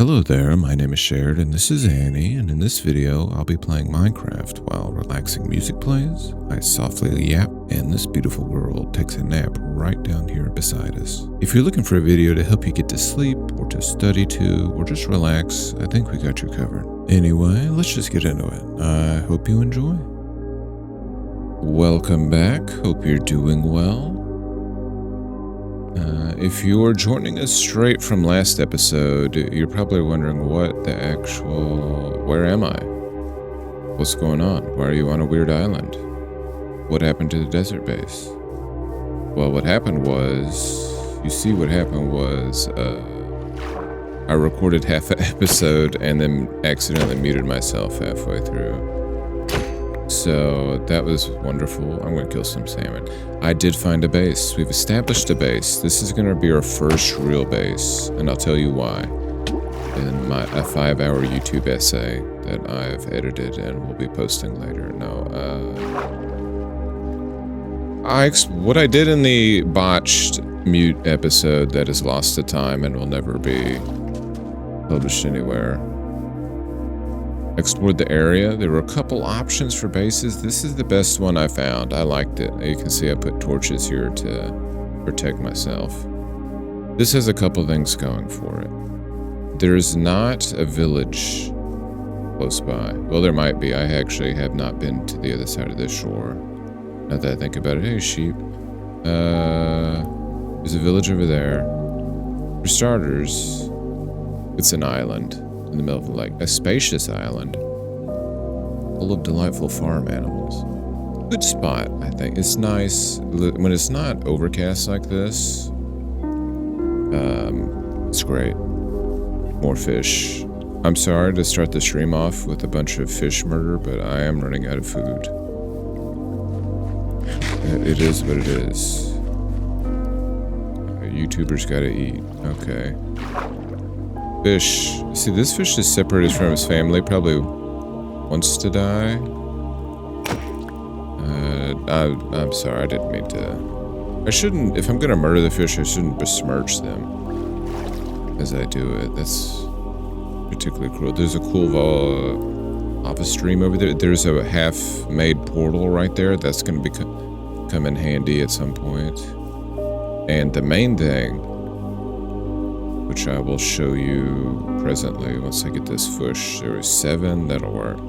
Hello there, my name is Shared and this is Annie, and in this video I'll be playing Minecraft while relaxing music plays, I softly yap, and this beautiful girl takes a nap right down here beside us. If you're looking for a video to help you get to sleep, or to study to, or just relax, I think we got you covered. Anyway, let's just get into it. I hope you enjoy. Welcome back, hope you're doing well. If you're joining us straight from last episode, you're probably wondering where am I? What's going on? Why are you on a weird island? What happened to the desert base? Well, what happened was, I recorded half an episode and then accidentally muted myself halfway through. So that was wonderful. I'm going to kill some salmon. I did find a base. We've established a base. This is going to be our first real base, and I'll tell you why in a 5-hour YouTube essay that I've edited and will be posting later. What I did in the botched mute episode that is lost to time and will never be published anywhere. Explored the area. There were a couple options for bases. This is the best one I found. I liked it. You can see I put torches here to protect myself. This has a couple things going for it. There's not a village close by. Well, there might be. I actually have not been to the other side of this shore. Now that I think about it. Hey, sheep. There's a village over there. For starters, it's an island in the middle of the lake. A spacious island full of delightful farm animals. Good spot, I think. It's nice when it's not overcast like this. It's great. More fish. I'm sorry to start the stream off with a bunch of fish murder, but I am running out of food. It is what it is. YouTubers gotta eat. Okay. Fish. See, this fish is separated from his family. Probably wants to die. I'm sorry. I didn't mean to. I shouldn't. If I'm gonna murder the fish, I shouldn't besmirch them as I do it. That's particularly cruel. There's a cool lava stream over there. There's a half-made portal right there. That's gonna come in handy at some point. And the main thing, which I will show you presently once I get this fish. There was 7, that'll work.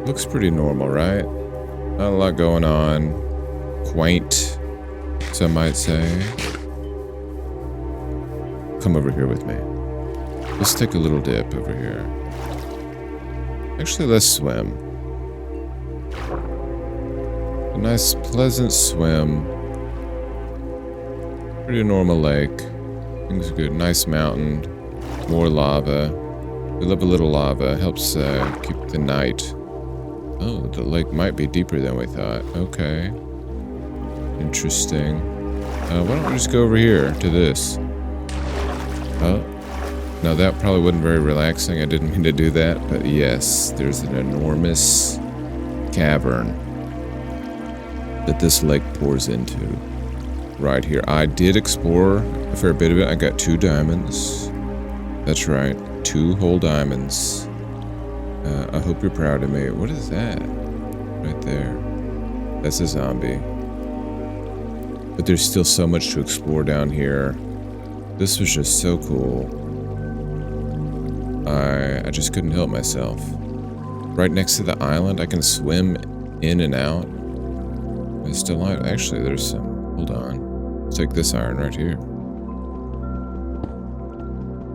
Looks pretty normal, right? Not a lot going on. Quaint, some might say. Come over here with me. Let's take a little dip over here. Actually, let's swim. A nice, pleasant swim. Pretty normal lake. Things are good. Nice mountain. More lava. We love a little lava. Helps keep the night. Oh, the lake might be deeper than we thought. Okay. Interesting. Why don't we just go over here to this? Oh. Now that probably wasn't very relaxing. I didn't mean to do that. But yes, there's an enormous cavern that this lake pours into. Right here. I did explore a fair bit of it. I got 2 diamonds. That's right. 2 whole diamonds. I hope you're proud of me. What is that? Right there. That's a zombie. But there's still so much to explore down here. This was just so cool. I just couldn't help myself. Right next to the island, I can swim in and out. It's delightful. Actually, there's some. Hold on. Let's take this iron right here.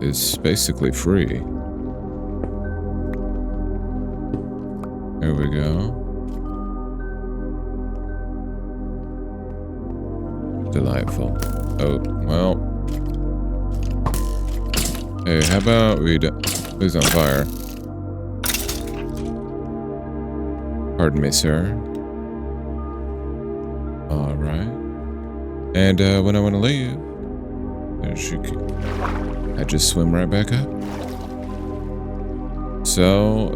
It's basically free. There we go. Delightful. Oh, well. Hey, how about we Who's on fire? Pardon me, sir. Alright. And when I want to leave, I just swim right back up. So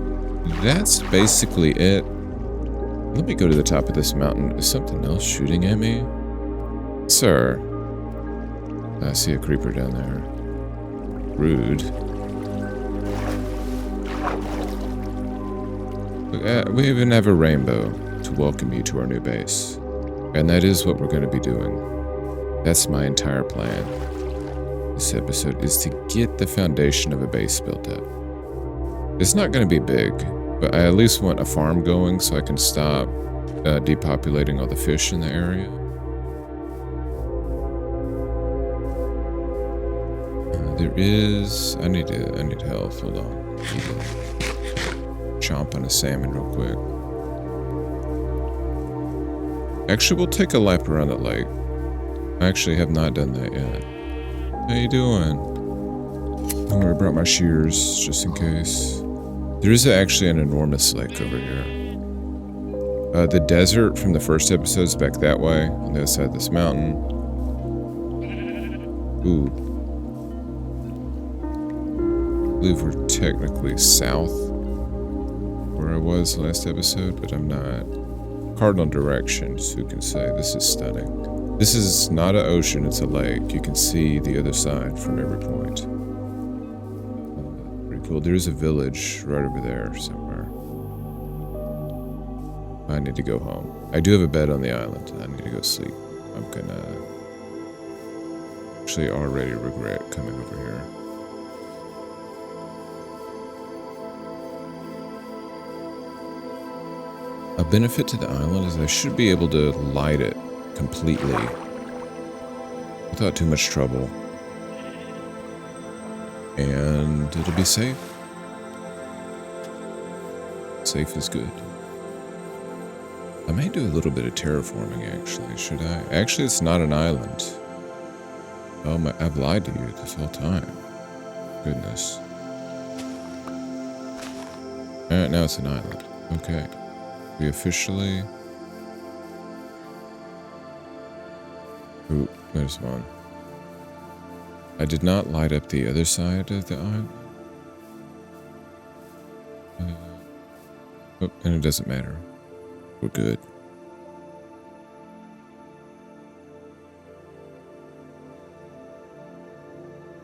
that's basically it. Let me go to the top of this mountain. Is something else shooting at me? Sir. I see a creeper down there. Rude. We even have a rainbow to welcome you to our new base. And that is what we're going to be doing. That's my entire plan. This episode is to get the foundation of a base built up. It's not going to be big, but I at least want a farm going so I can stop depopulating all the fish in the area. There is... I need health. Hold on. I need to chomp on a salmon real quick. Actually, we'll take a lap around that lake. I actually have not done that yet. How you doing? I'm gonna brought my shears just in case. There is actually an enormous lake over here. The desert from the first episode is back that way, on the other side of this mountain. Ooh. I believe we're technically south where I was last episode, but I'm not. Cardinal directions, who can say? This is stunning. This is not an ocean, it's a lake. You can see the other side from every point. Pretty cool. There's a village right over there somewhere. I need to go home. I do have a bed on the island. I need to go sleep. I'm gonna actually already regret coming over here. A benefit to the island is I should be able to light it completely without too much trouble. And it'll be safe. Safe is good. I may do a little bit of terraforming actually, should I? Actually, it's not an island. Oh my, I've lied to you this whole time. Goodness. Alright, now it's an island. Okay. We officially... Ooh, there's one. I did not light up the other side of the island. Oh, and it doesn't matter. We're good.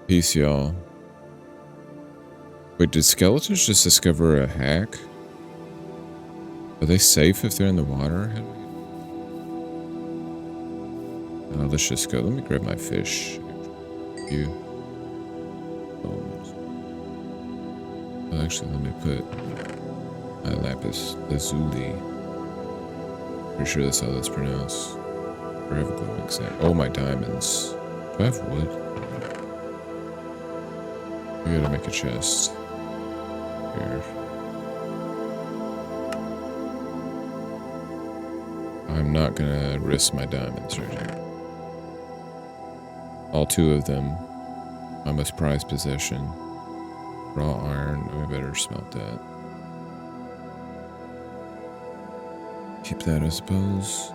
Peace, y'all. Wait, did skeletons just discover a hack? Are they safe if they're in the water? Let's just go. Let me grab my fish. You. Well, actually, let me put my lapis lazuli. Pretty sure that's how that's pronounced. Or have a glowing sand. Oh, my diamonds. Do I have wood? We gotta make a chest. Here. I'm not gonna risk my diamonds right here. All two of them. My most prized possession. Raw iron. I better smelt that. Keep that, I suppose.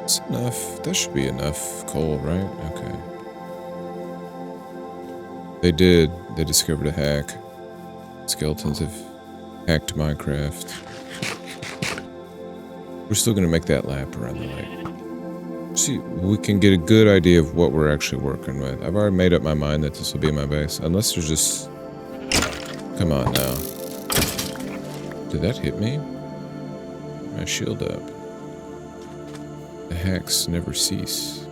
That's enough. That should be enough coal, right? Okay. They did. They discovered a hack. Skeletons have hacked Minecraft. We're still going to make that lap around the lake. See, we can get a good idea of what we're actually working with. I've already made up my mind that this will be my base. Unless there's just... Come on now. Did that hit me? My shield up. The hacks never cease.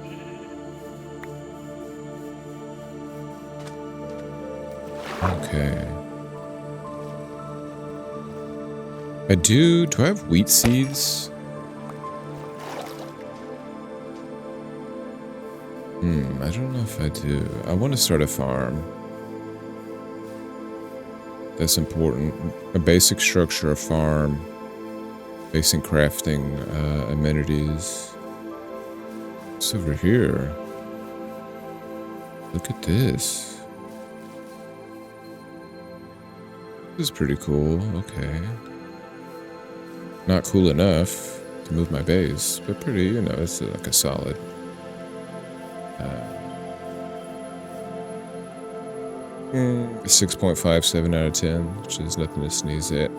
Okay. Do I have wheat seeds? I don't know if I do. I want to start a farm. That's important. A basic structure, a farm. Basic crafting amenities. What's over here? Look at this. This is pretty cool. Okay. Not cool enough to move my base, but pretty, you know, it's like a solid. 6.57 out of 10, which is nothing to sneeze at.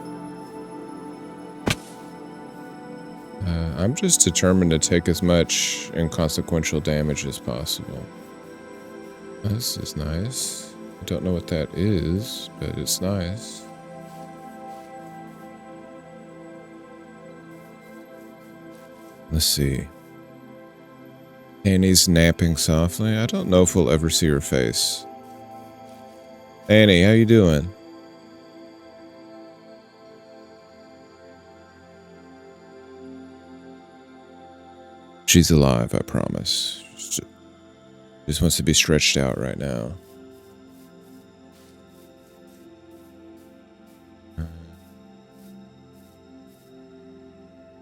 I'm just determined to take as much inconsequential damage as possible. This is nice. I don't know what that is, but it's nice. Let's see. Annie's napping softly. I don't know if we'll ever see her face. Annie, how you doing? She's alive, I promise. Just wants to be stretched out right now.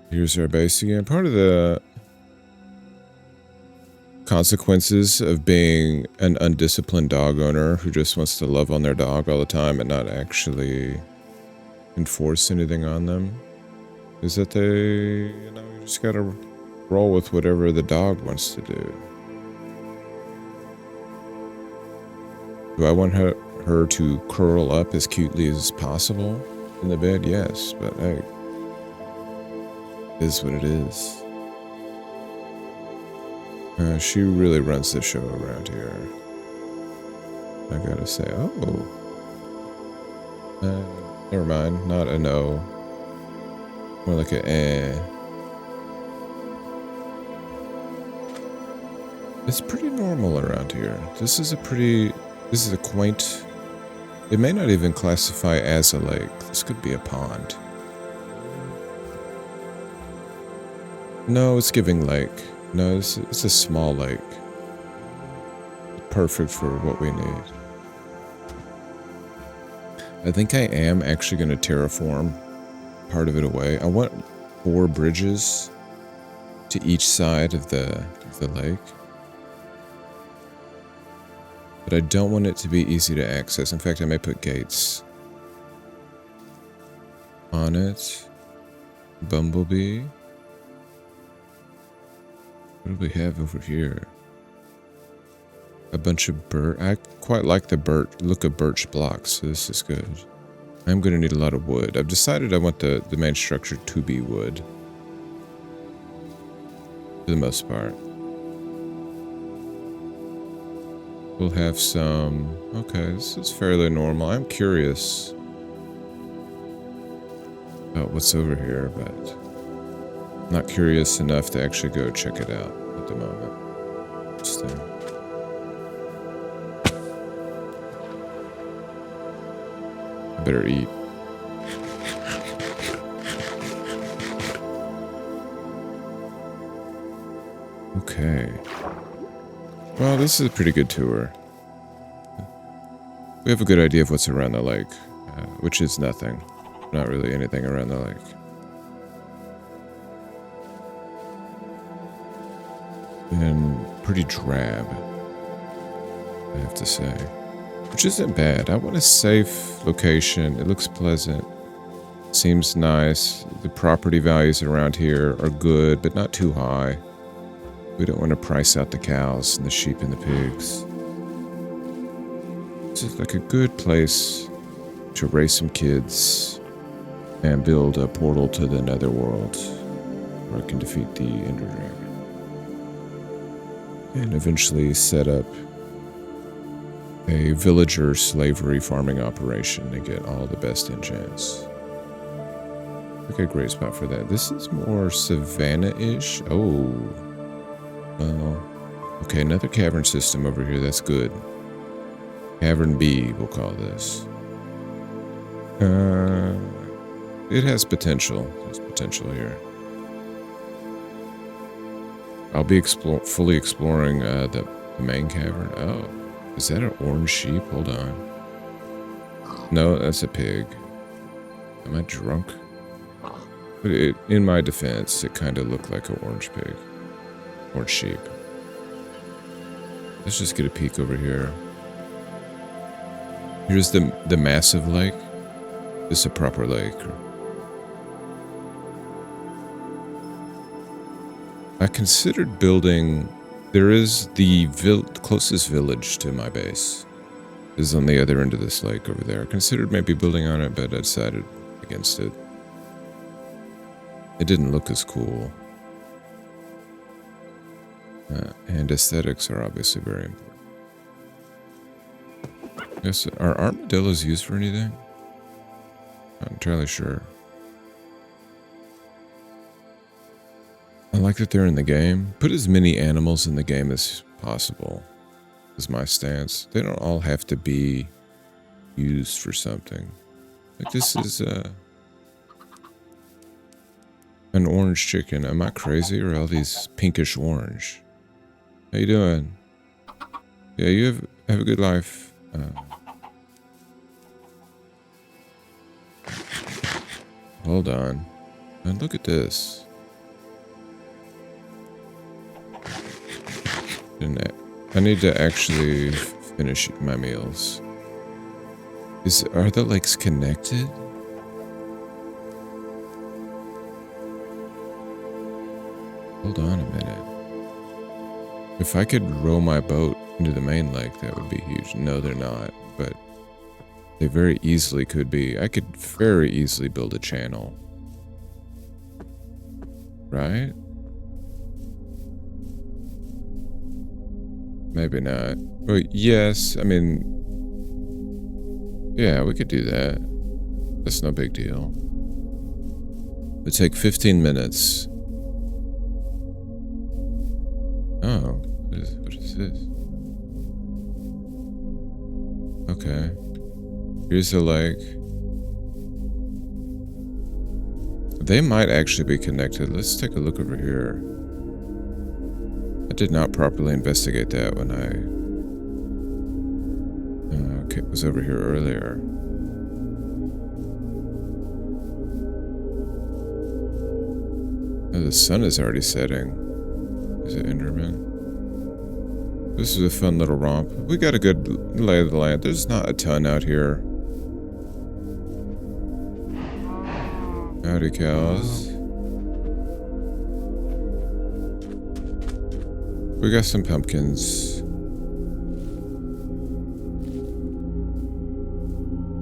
Here's our base again. Part of the consequences of being an undisciplined dog owner who just wants to love on their dog all the time and not actually enforce anything on them is that they, you just gotta roll with whatever the dog wants to do. Do I want her to curl up as cutely as possible in the bed? Yes, but hey, it is what it is. She really runs the show around here. I gotta say, never mind, not a no. More like a eh. It's pretty normal around here. This is a quaint, it may not even classify as a lake. This could be a pond. No, it's giving lake. No, it's a small lake. Perfect for what we need. I think I am actually going to terraform part of it away. I want 4 bridges to each side of the lake. But I don't want it to be easy to access. In fact, I may put gates on it. Bumblebee. What do we have over here? A bunch of birch. I quite like the look of birch blocks, so this is good. I'm going to need a lot of wood. I've decided I want the main structure to be wood. For the most part. We'll have some... Okay, this is fairly normal. I'm curious about what's over here, but... not curious enough to actually go check it out at the moment. Interesting. I better eat. Okay. Well, this is a pretty good tour. We have a good idea of what's around the lake, which is nothing. Not really anything around the lake. And pretty drab, I have to say. Which isn't bad. I want a safe location. It looks pleasant. Seems nice. The property values around here are good, but not too high. We don't want to price out the cows and the sheep and the pigs. It's just like a good place to raise some kids and build a portal to the netherworld where I can defeat the Ender Dragon. And eventually set up a villager slavery farming operation to get all the best enchants. Okay, great spot for that. This is more savanna-ish. Oh. Well, okay, another cavern system over here. That's good. Cavern B, we'll call this. It has potential. There's potential here. I'll be fully exploring the main cavern. Oh, is that an orange sheep? Hold on. No, that's a pig. Am I drunk? But in my defense, it kind of looked like an orange pig. Orange sheep. Let's just get a peek over here. Here's the massive lake. This is a proper lake. I considered building... There is the closest village to my base. Is on the other end of this lake over there. I considered maybe building on it, but I decided against it. It didn't look as cool. And aesthetics are obviously very important. Yes, are armadillos used for anything? Not entirely sure. I like that they're in the game. Put as many animals in the game as possible, is my stance. They don't all have to be used for something. Like this is an orange chicken. Am I crazy, or are all these pinkish orange? How you doing? Yeah, you have a good life. Hold on. And look at this. I need to actually finish my meals. Are the legs connected? Hold on a minute. If I could row my boat into the main lake, that would be huge. No, they're not, but they very easily could be. I could very easily build a channel. Right? Maybe not. Well, yes, I mean, yeah, we could do that. That's no big deal. It'd take 15 minutes. Oh, what is this? Okay. Here's the lake. They might actually be connected. Let's take a look over here. I did not properly investigate that when I was over here earlier. Oh, the sun is already setting. Is it Enderman? This is a fun little romp. We got a good lay of the land. There's not a ton out here. Howdy, cows. We got some pumpkins.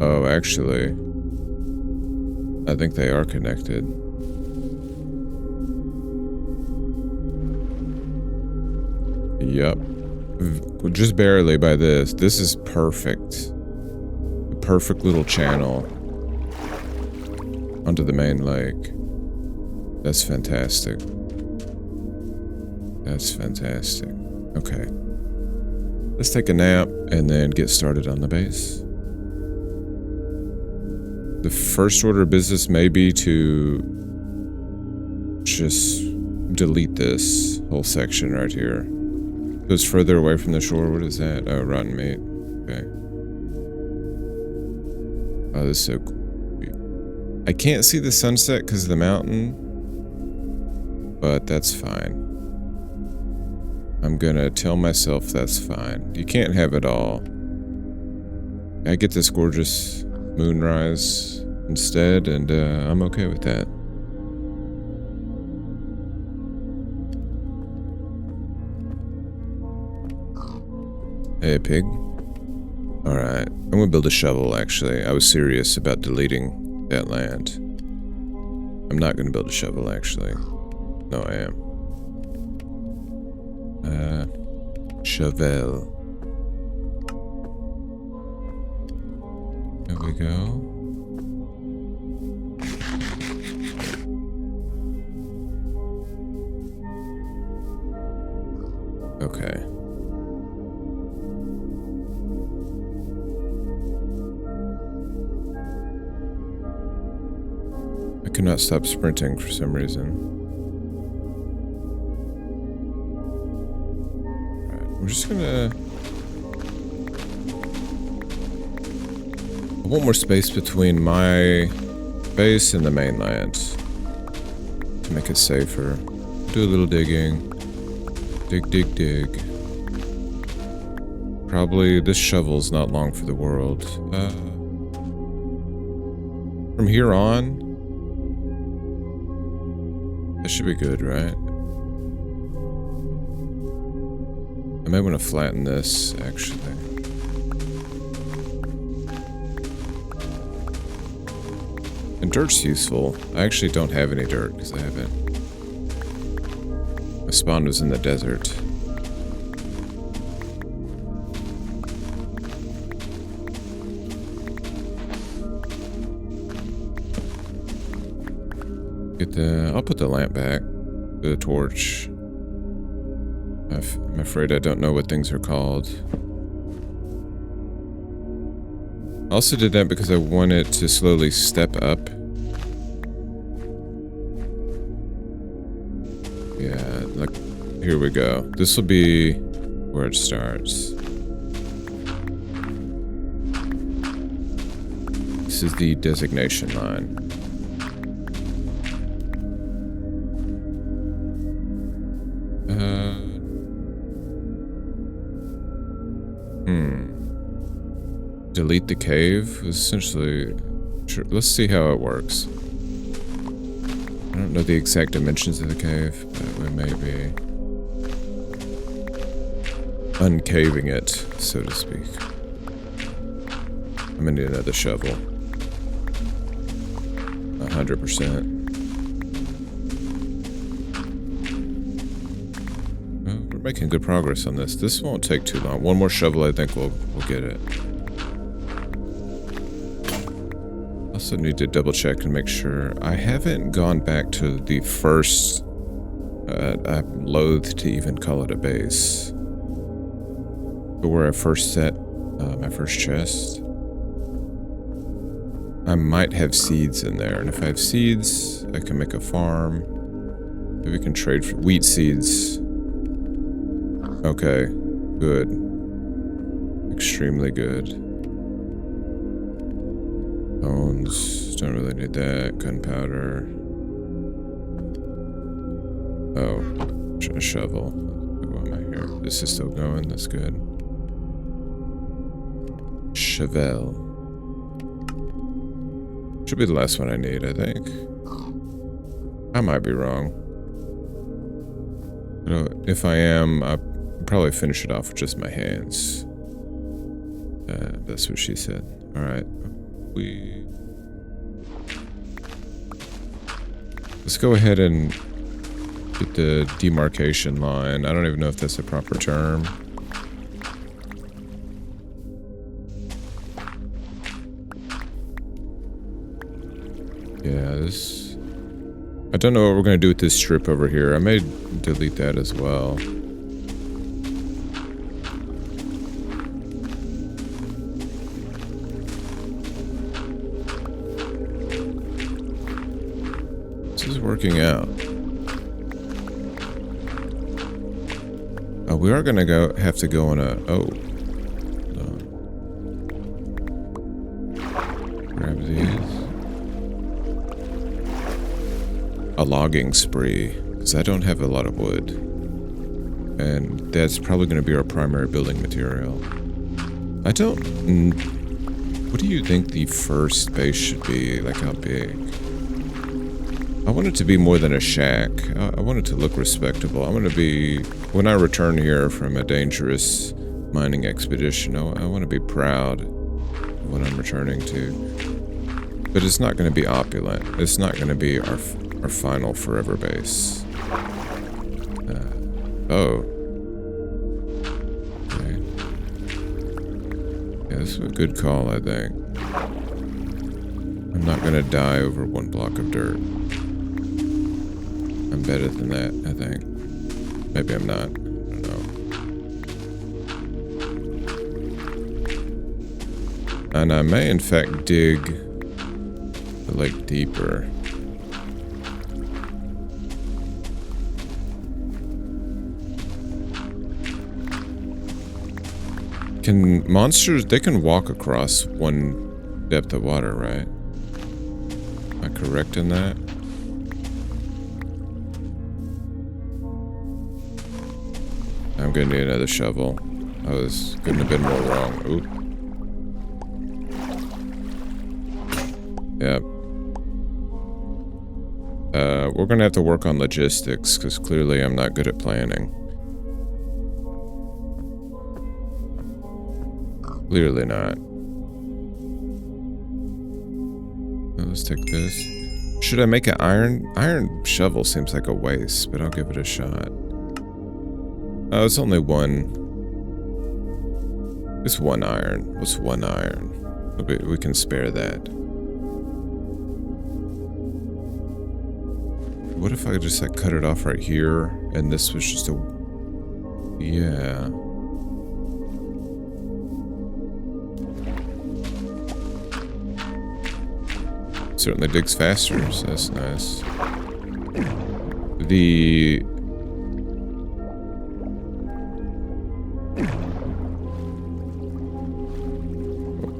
Oh, actually, I think they are connected. Yep. Just barely by this. This is perfect. The perfect little channel onto the main lake. That's fantastic. That's fantastic. Okay. Let's take a nap and then get started on the base. The first order of business may be to just delete this whole section right here. Goes further away from the shore. What is that? Oh, rotten meat. Okay. Oh, this is so cool. I can't see the sunset because of the mountain, but that's fine. I'm gonna tell myself that's fine. You can't have it all. I get this gorgeous moonrise instead, and I'm okay with that. Hey, pig. Alright, I'm gonna build a shovel, actually. I was serious about deleting that land. I'm not gonna build a shovel, actually. No, I am. Shovel. There we go. Okay. I could not stop sprinting for some reason. I'm just gonna... I want more space between my base and the mainland to make it safer. Do a little digging. Dig, dig, dig. Probably this shovel's not long for the world. From here on, that should be good, right? I might want to flatten this, actually. And dirt's useful. I actually don't have any dirt, because I haven't... My spawn was in the desert. I'll put the lamp back. The torch. I'm afraid I don't know what things are called. I also did that because I wanted to slowly step up. Yeah, like, here we go. This will be where it starts. This is the designation line. Delete the cave? Essentially, sure. Let's see how it works. I don't know the exact dimensions of the cave, but we may be uncaving it, so to speak. I'm gonna need another shovel. 100%. Well, we're making good progress on this. This won't take too long. One more shovel, I think we'll get it. Also need to double check and make sure. I haven't gone back to the first, I'm loath to even call it a base, but where I first set my first chest. I might have seeds in there, and if I have seeds, I can make a farm. Maybe we can trade for wheat seeds. Okay, good. Extremely good. Bones, don't really need that. Gunpowder. Oh, a shovel. What am I here? This is still going, that's good. Shovel. Should be the last one I need, I think. I might be wrong. If I am, I'll probably finish it off with just my hands. That's what she said. Alright. Let's go ahead and get the demarcation line. I don't even know if that's a proper term. Yeah, this... I don't know what we're going to do with this strip over here. I may delete that as well. This is working out. We are going to have to go on a... Oh. No. Grab these. A logging spree, because I don't have a lot of wood. And that's probably going to be our primary building material. I don't... What do you think the first base should be? Like, how big? I want it to be more than a shack. I want it to look respectable. I want to be... When I return here from a dangerous mining expedition, I want to be proud of what I'm returning to. But it's not going to be opulent. It's not going to be our final forever base. Oh. Okay. Yeah, this is a good call, I think. I'm not gonna die over one block of dirt. I'm better than that, I think. Maybe I'm not. I don't know. And I may, in fact, dig the lake deeper. Can monsters, they can walk across one depth of water, right? Am I correct in that? I'm gonna need another shovel. Couldn't have been more wrong. Oop. Yep. We're gonna have to work on logistics, because clearly I'm not good at planning. Clearly not. Well, let's take this. Should I make an iron shovel? Seems like a waste, but I'll give it a shot. Oh, it's only one. It's one iron. What's one iron? We can spare that. what if I just like cut it off right here and this was just a... Yeah. Certainly digs faster, so that's nice. The...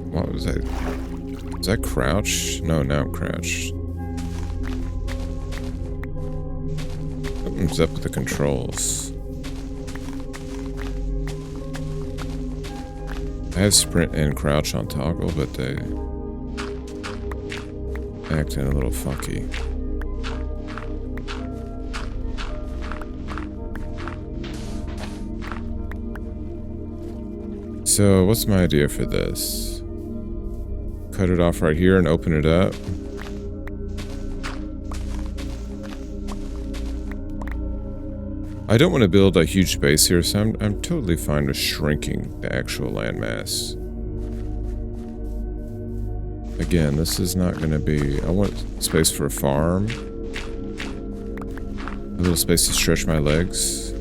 What was that? Was that crouched? No, now I'm crouched. Something's up with the controls. I have sprint and crouch on toggle, but they acting a little funky. So, what's my idea for this? Cut it off right here and open it up. I don't want to build a huge base here, so I'm totally fine with shrinking the actual landmass. Again, this is not going to be... I want space for a farm. A little space to stretch my legs.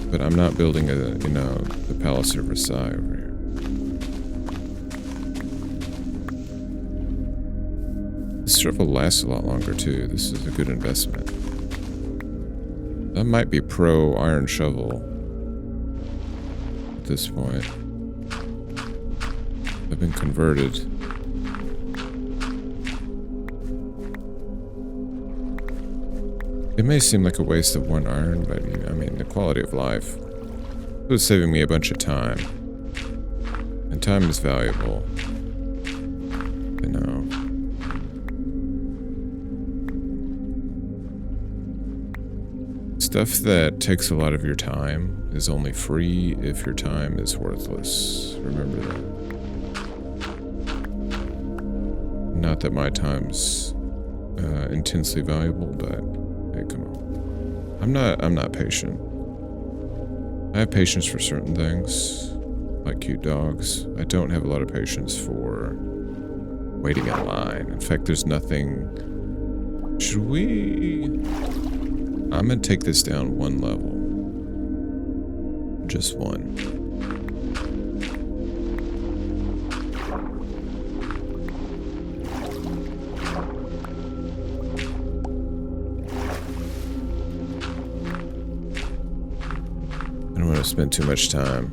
But I'm not building a, you know, the Palace of Versailles over here. This strip will last a lot longer too. This is a good investment. That might be pro iron shovel at this point. I've been converted. It may seem like a waste of one iron, but I mean, the quality of life. It was saving me a bunch of time. And time is valuable. You know. Stuff that takes a lot of your time is only free if your time is worthless. Remember that. Not that my time's intensely valuable, but hey, come on. I'm not patient. I have patience for certain things, like cute dogs. I don't have a lot of patience for waiting in line. In fact, there's nothing... Should we... I'm gonna take this down one level. Just one. I don't want to spend too much time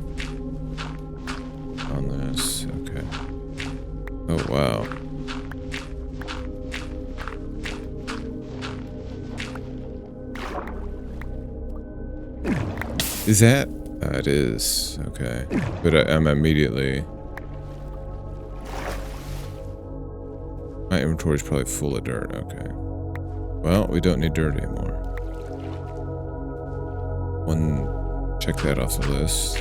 on this. Okay. Oh, wow. Is that? It is. Okay. But I'm immediately... My inventory's probably full of dirt. Okay. Well, we don't need dirt anymore. Check that off the list.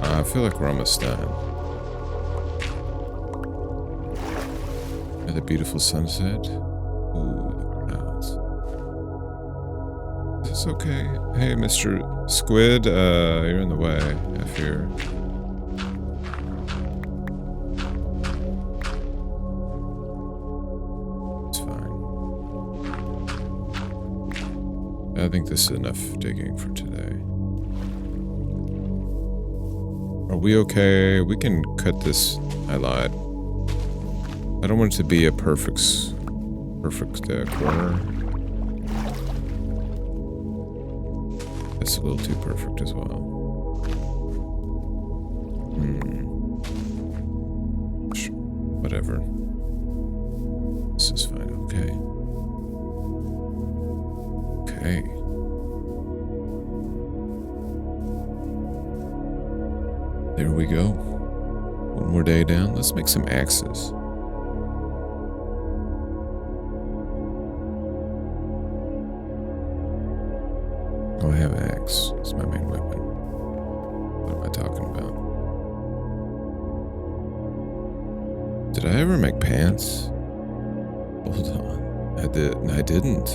I feel like we're almost done. The beautiful sunset. Ooh, the clouds. Is this okay? Hey, Mr. Squid, you're in the way. I fear. It's fine. I think this is enough digging for today. Are we okay? We can cut this. I lied. I don't want it to be a perfect corner. That's a little too perfect as well. Whatever. This is fine. Okay. Okay. There we go. One more day down. Let's make some axes. Oh, I have an axe. It's my main weapon. What am I talking about? Did I ever make pants? Hold on. I didn't.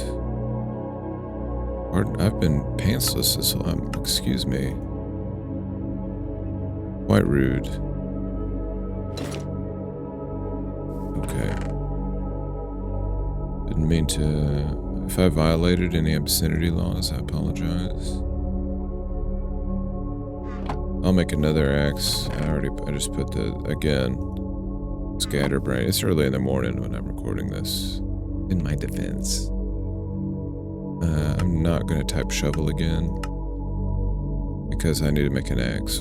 Pardon? I've been pantsless this whole time. Excuse me. Quite rude. Didn't mean to. If I violated any obscenity laws, I apologize. I'll make another axe. I just put again, scatterbrain. It's early in the morning when I'm recording this. In my defense. I'm not going to type shovel again. Because I need to make an axe.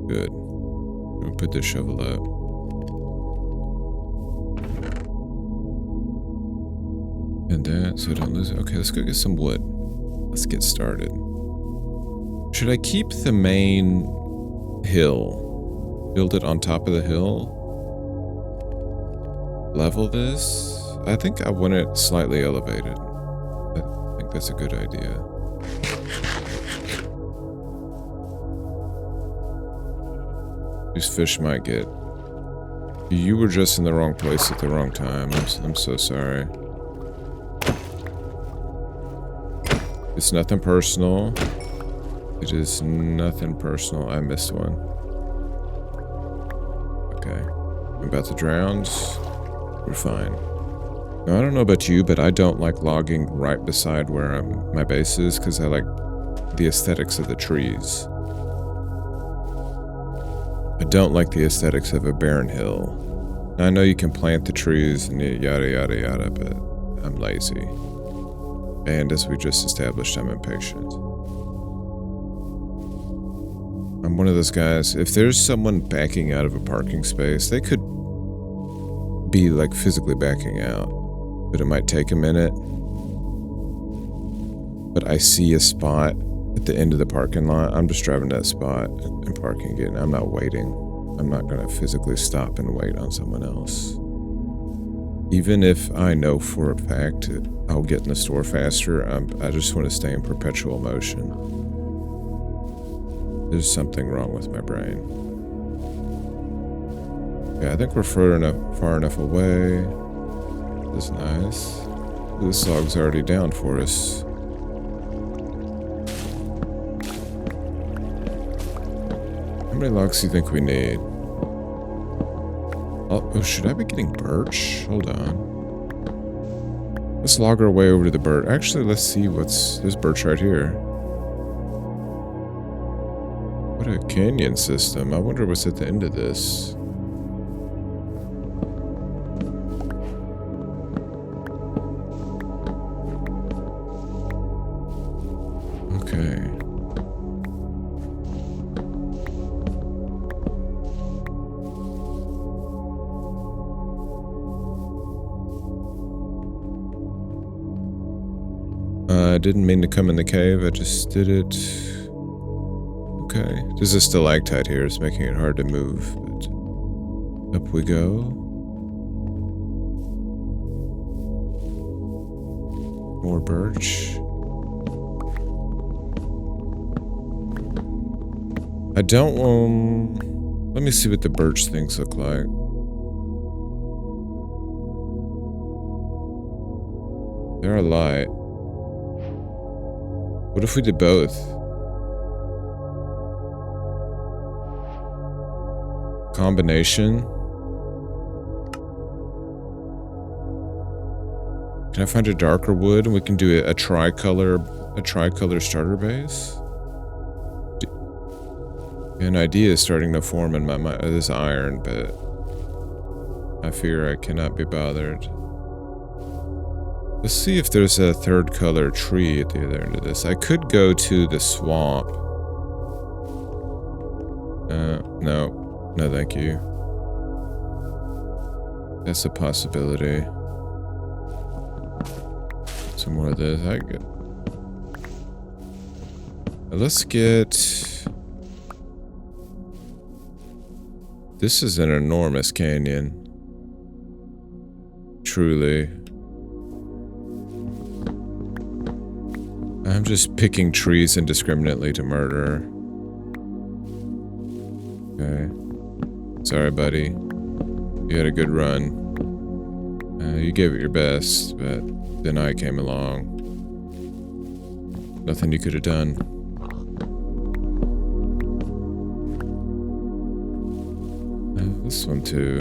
Good. We'll put this shovel up. And that, so I don't lose it. Okay, let's go get some wood. Let's get started. Should I keep the main hill? Build it on top of the hill? Level this? I think I want it slightly elevated. I think that's a good idea. These fish might get... You were just in the wrong place at the wrong time. I'm so sorry. It's nothing personal. It is nothing personal. I missed one. Okay. I'm about to drown. We're fine. Now, I don't know about you, but I don't like logging right beside where my base is because I like the aesthetics of the trees. I don't like the aesthetics of a barren hill. Now, I know you can plant the trees and yada yada yada, but I'm lazy. And as we just established, I'm impatient. I'm one of those guys, if there's someone backing out of a parking space, they could be like physically backing out, but it might take a minute. But I see a spot at the end of the parking lot. I'm just driving to that spot and parking it. I'm not waiting. I'm not going to physically stop and wait on someone else. Even if I know for a fact I'll get in the store faster, I just want to stay in perpetual motion. There's something wrong with my brain. Yeah, I think we're far enough away. That's nice. This log's already down for us. How many logs do you think we need? Oh, should I be getting birch? Hold on. Let's log our way over to the birch. Actually, let's see there's birch right here. What a canyon system. I wonder what's at the end of this. Okay. I didn't mean to come in the cave, I just did it. Okay. There's a stalactite here, it's making it hard to move, but up we go. More birch. I don't, let me see what the birch things look like. They're light. What if we did both? Combination? Can I find a darker wood and we can do a tricolor starter base? An idea is starting to form in my mind. This iron, but I fear I cannot be bothered. Let's see if there's a third color tree at the other end of this. I could go to the swamp. No. No, thank you. That's a possibility. Some more of this. Let's get... This is an enormous canyon. Truly. I'm just picking trees indiscriminately to murder. Okay. Sorry, buddy. You had a good run. You gave it your best, but then I came along. Nothing you could have done. This one too.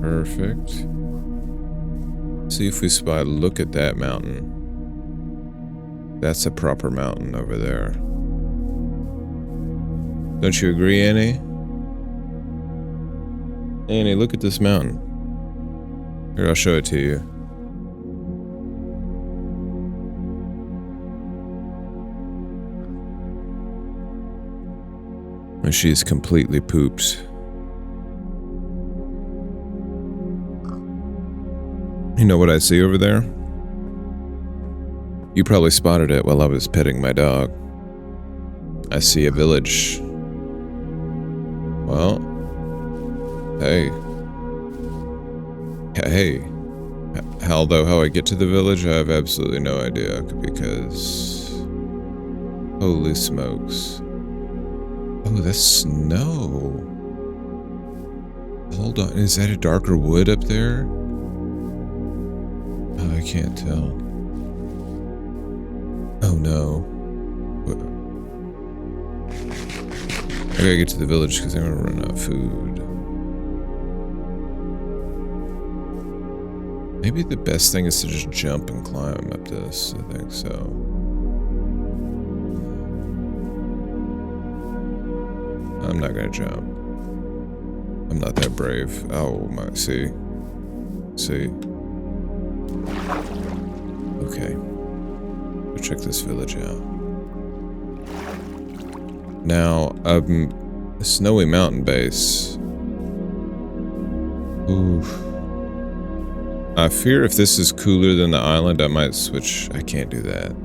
Perfect. See if we spot. Look at that mountain. That's a proper mountain over there. Don't you agree, Annie? Annie, look at this mountain. Here, I'll show it to you. And she's completely pooped. You know what I see over there? You probably spotted it while I was petting my dog. I see a village. Well, hey. Hey. How I get to the village, I have absolutely no idea, because... Holy smokes. Oh, that's snow. Hold on, is that a darker wood up there? Oh, I can't tell. Oh no. I gotta get to the village because I'm gonna run out of food. Maybe the best thing is to just jump and climb up this. I think so. I'm not gonna jump. I'm not that brave. Oh my, see? Okay. Go check this village out. Now, a snowy mountain base. Oof. I fear if this is cooler than the island, I might switch. I can't do that.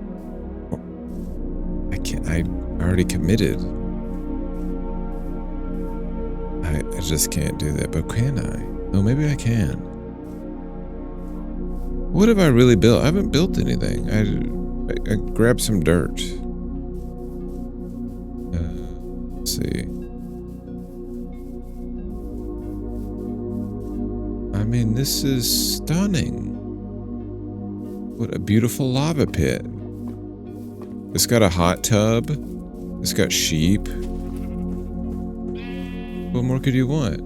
I already committed. I just can't do that, but can I? Oh, maybe I can. What have I really built? I haven't built anything. I grabbed some dirt. Let's see. I mean, this is stunning. What a beautiful lava pit. It's got a hot tub. It's got sheep. What more could you want?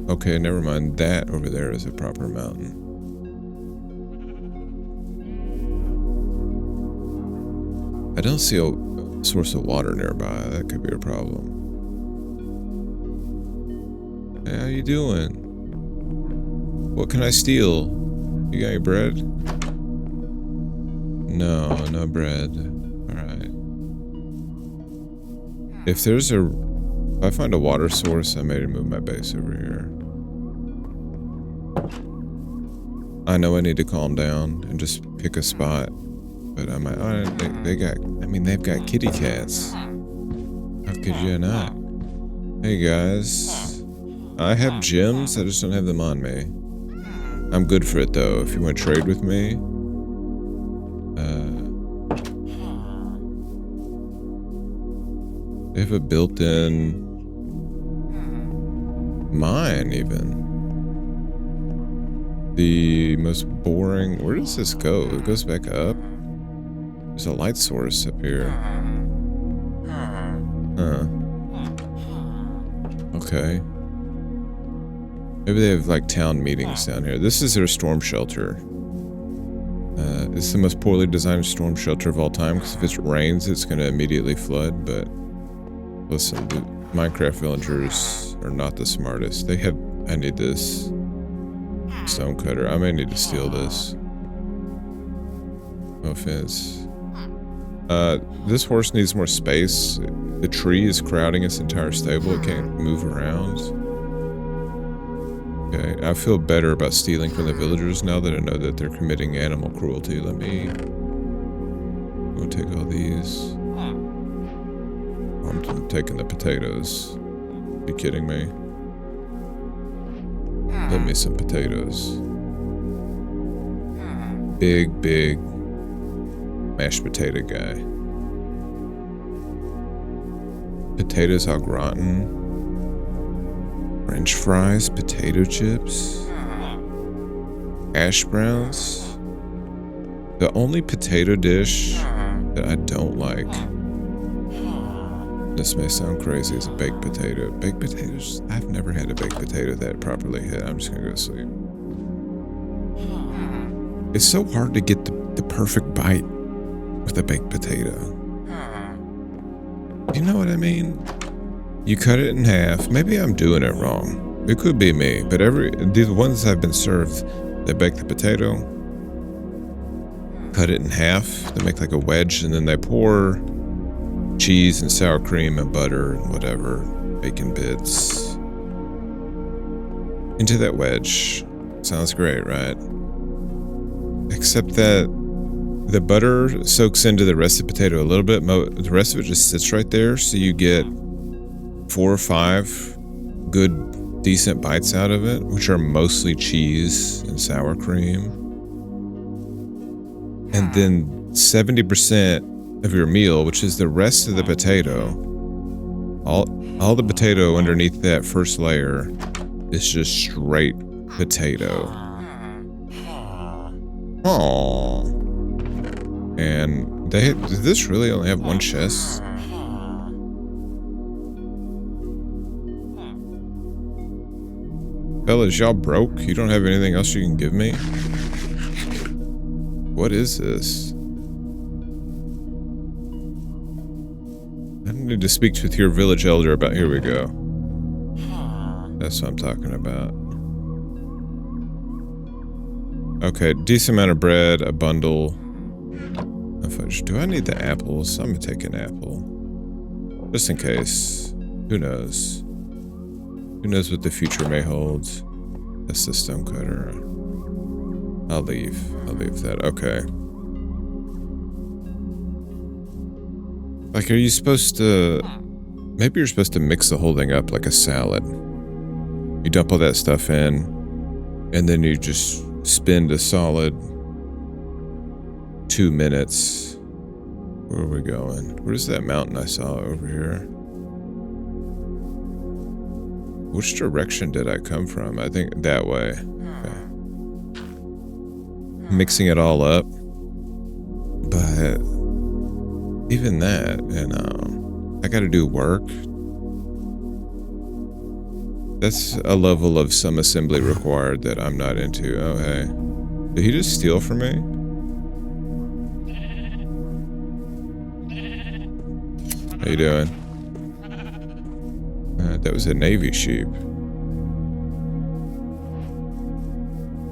Okay, never mind. That over there is a proper mountain. I don't see a source of water nearby. That could be a problem. Hey, how you doing? What can I steal? You got any bread? No, no bread. Alright. If I find a water source, I may move my base over here. I know I need to calm down and just pick a spot. But I might, they've got kitty cats. How could you not? Hey guys. I have gems, I just don't have them on me. I'm good for it though, if you want to trade with me. They have a built-in mine even. The most boring, where does this go? It goes back up? There's a light source up here. Huh. Okay. Maybe they have like town meetings down here. This is their storm shelter. It's the most poorly designed storm shelter of all time because if it rains, it's going to immediately flood. But listen, the Minecraft villagers are not the smartest. I need this stone cutter. I may need to steal this. No offense. This horse needs more space. The tree is crowding its entire stable. It can't move around. Okay, I feel better about stealing from the villagers now that I know that they're committing animal cruelty. Let me go take all these. I'm taking the potatoes. Are you kidding me? Love me some potatoes. Big mashed potato guy. Potatoes au gratin. French fries, potato chips. Hash browns. The only potato dish that I don't like, this may sound crazy, is a baked potato. Baked potatoes, I've never had a baked potato that properly hit. I'm just gonna go to sleep. It's so hard to get the perfect bite with a baked potato. You know what I mean? You cut it in half. Maybe I'm doing it wrong. It could be me, but the ones I've been served, they bake the potato, cut it in half, they make like a wedge, and then they pour cheese and sour cream and butter and whatever, bacon bits into that wedge. Sounds great, right? Except that the butter soaks into the rest of the potato a little bit. The rest of it just sits right there, so you get 4 or 5 good, decent bites out of it, which are mostly cheese and sour cream. And then 70% of your meal, which is the rest of the potato, all the potato underneath that first layer is just straight potato. Aww. And did this really only have one chest? Fellas, y'all broke? You don't have anything else you can give me? What is this? I need to speak with your village elder about... Here we go. That's what I'm talking about. Okay, decent amount of bread, a bundle. Do I need the apples? I'm gonna take an apple. Just in case. Who knows? Who knows what the future may hold? That's the stone cutter. I'll leave that. Okay. Like, are you supposed to... Maybe you're supposed to mix the whole thing up like a salad. You dump all that stuff in, and then you just spend a solid 2 minutes. Where are we going? Where's that mountain I saw over here? Which direction did I come from? I think that way. Okay. Mixing it all up. But even that, I gotta do work. That's a level of some assembly required that I'm not into. Oh, hey. Did he just steal from me? How you doing? That was a navy sheep.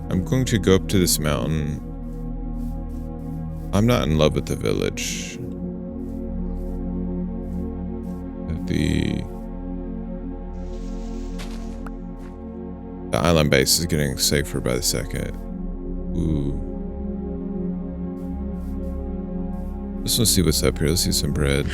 I'm going to go up to this mountain. I'm not in love with the village. The island base is getting safer by the second. Ooh. Let's see what's up here. Let's see some bread.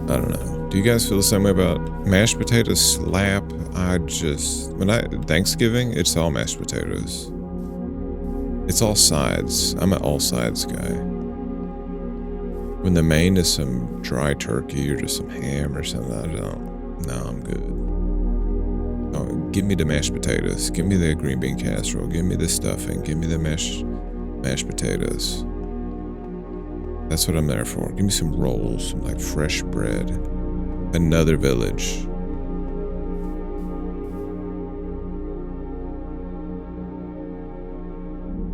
I don't know. Do you guys feel the same way about mashed potatoes? Slap. Thanksgiving, it's all mashed potatoes. It's all sides. I'm an all sides guy. When the main is some dry turkey or just some ham or something, no, I'm good. Oh, give me the mashed potatoes. Give me the green bean casserole. Give me the stuffing. Give me the mashed potatoes. That's what I'm there for. Give me some rolls, some like fresh bread. Another village.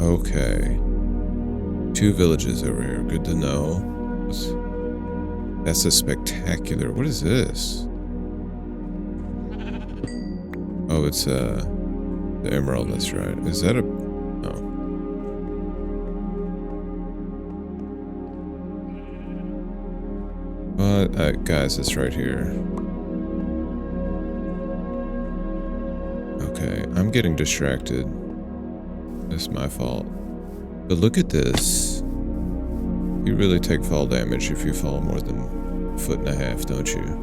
Okay. 2 villages over here. Good to know. That's a spectacular... What is this? Oh, it's the emerald, that's right. Is that a... Oh. Guys, it's right here. Okay, I'm getting distracted. It's my fault. But look at this. You really take fall damage if you fall more than 1.5 feet, don't you?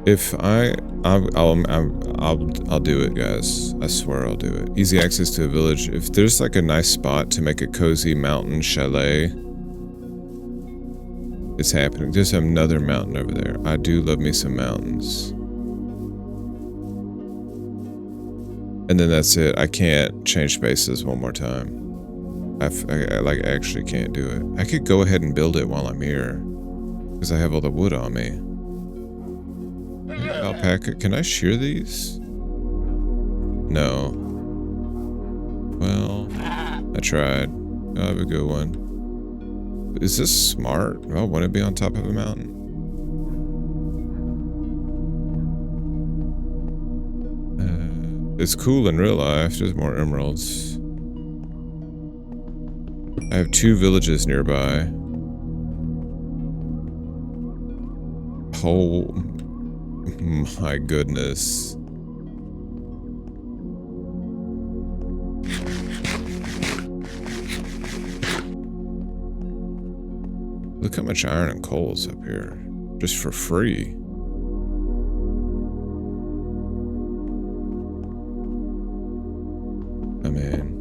If I'll do it, guys. I swear I'll do it. Easy access to a village. If there's like a nice spot to make a cozy mountain chalet, it's happening. There's another mountain over there. I do love me some mountains. And then that's it. I can't change spaces one more time. I actually can't do it. I could go ahead and build it while I'm here. Because I have all the wood on me. Hey, alpaca, can I shear these? No. Well, I tried. I'll have a good one. Is this smart? Oh, wouldn't it be on top of a mountain? It's cool in real life. There's more emeralds. I have 2 villages nearby. Oh my goodness. Look how much iron and coal is up here. Just for free. I mean...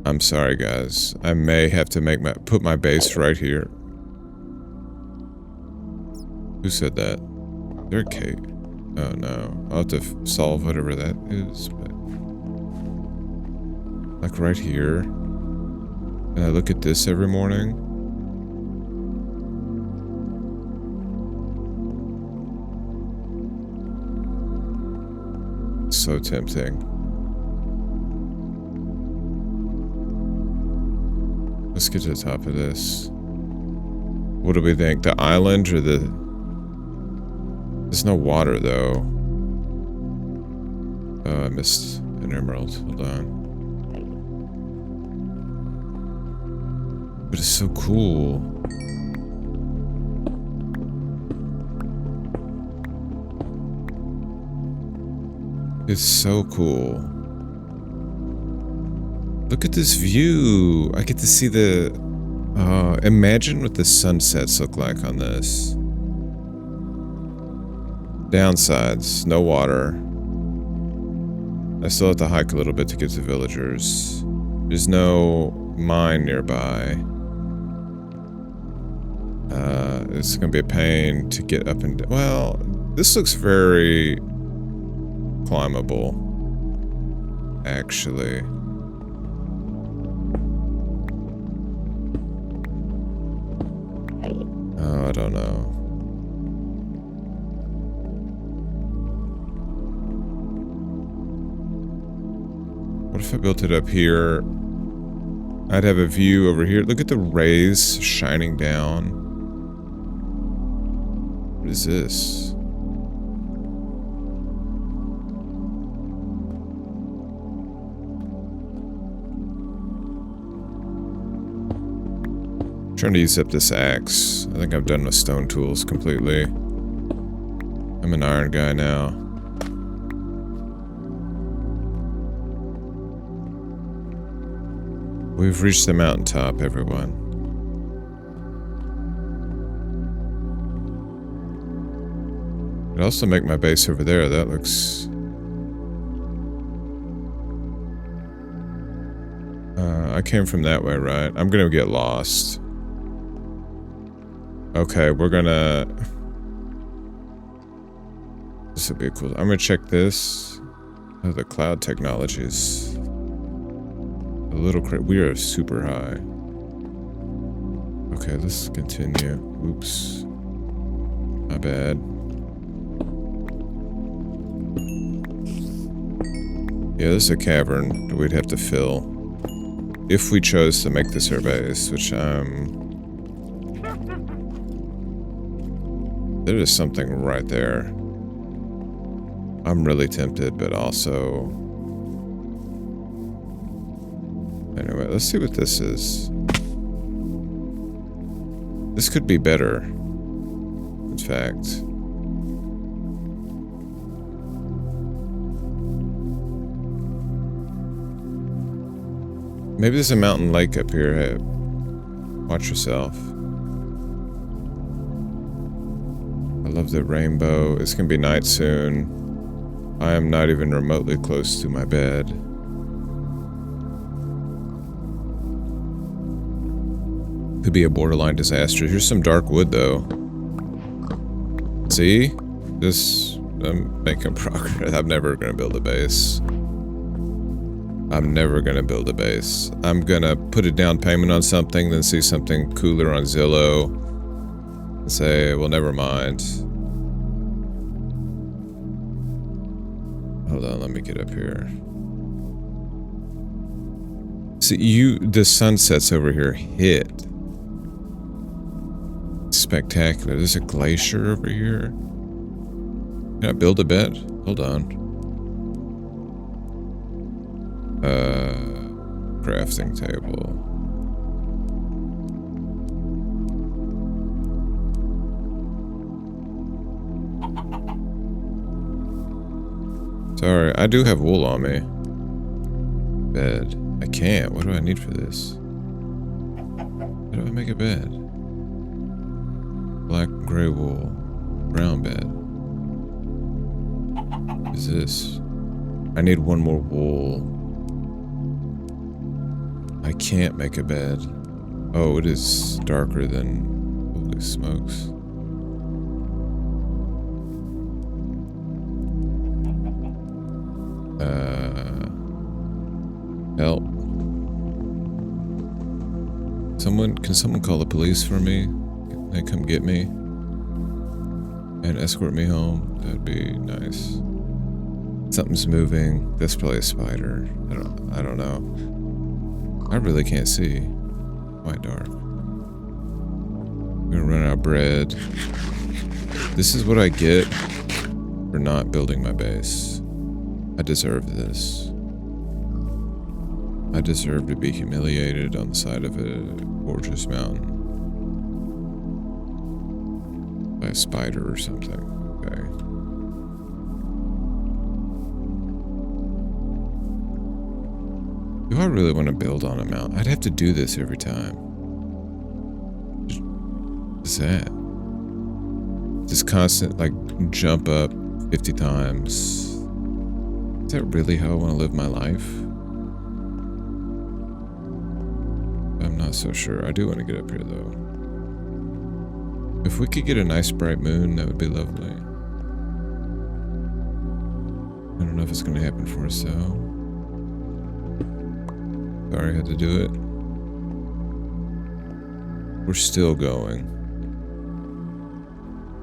I'm sorry, guys. I may have to put my base right here. Who said that? They're a cave. Oh no. I'll have to solve whatever that is, but... Like right here. And I look at this every morning. It's so tempting. Let's get to the top of this. What do we think? The island or the... There's no water, though. Oh, I missed an emerald. Hold on. But it's so cool. It's so cool. Look at this view. I get to see the... imagine what the sunsets look like on this. Downsides, no water. I still have to hike a little bit to get to villagers. There's no mine nearby. It's gonna be a pain to get up and... Well, this looks very... climbable. Actually. Oh, I don't know. What if I built it up here? I'd have a view over here. Look at the rays shining down. What is this? Trying to use up this axe. I think I'm done with stone tools completely. I'm an iron guy now. We've reached the mountaintop, everyone. I'd also make my base over there. That looks... I came from that way, right? I'm gonna get lost. Okay, we're gonna... This would be cool. I'm gonna check this. Oh, the cloud technologies. A little we are super high. Okay, let's continue. Oops. My bad. Yeah, this is a cavern that we'd have to fill. If we chose to make this our base, which there is something right there. I'm really tempted, but also... Anyway, let's see what this is. This could be better. In fact. Maybe there's a mountain lake up here. Hey, watch yourself. I love the rainbow. It's gonna be night soon. I am not even remotely close to my bed. Could be a borderline disaster. Here's some dark wood, though. See? This I'm making progress. I'm never gonna build a base. I'm never gonna build a base. I'm gonna put a down payment on something, then see something cooler on Zillow, and say, well, never mind. Hold on, let me get up here. See, the sunsets over here hit. Spectacular. There's a glacier over here. Can I build a bed? Hold on. Crafting table. Sorry, I do have wool on me. Bed. I can't. What do I need for this? How do I make a bed? Black, gray wool. Brown bed. What is this? I need one more wool. I can't make a bed. Oh, it is darker than... Holy smokes. Help. Can someone call the police for me? Can they come get me? And escort me home? That'd be nice. Something's moving. That's probably a spider. I don't know. I really can't see. Quite dark. I'm gonna run out of bread. This is what I get for not building my base. I deserve this. I deserve to be humiliated on the side of a gorgeous mountain. By a spider or something. Okay. Do I really want to build on a mountain? I'd have to do this every time. What is that? Just constant, like, jump up 50 times. Is that really how I want to live my life? I'm not so sure. I do want to get up here, though. If we could get a nice bright moon, that would be lovely. I don't know if it's going to happen for us, though. Sorry I had to do it. We're still going.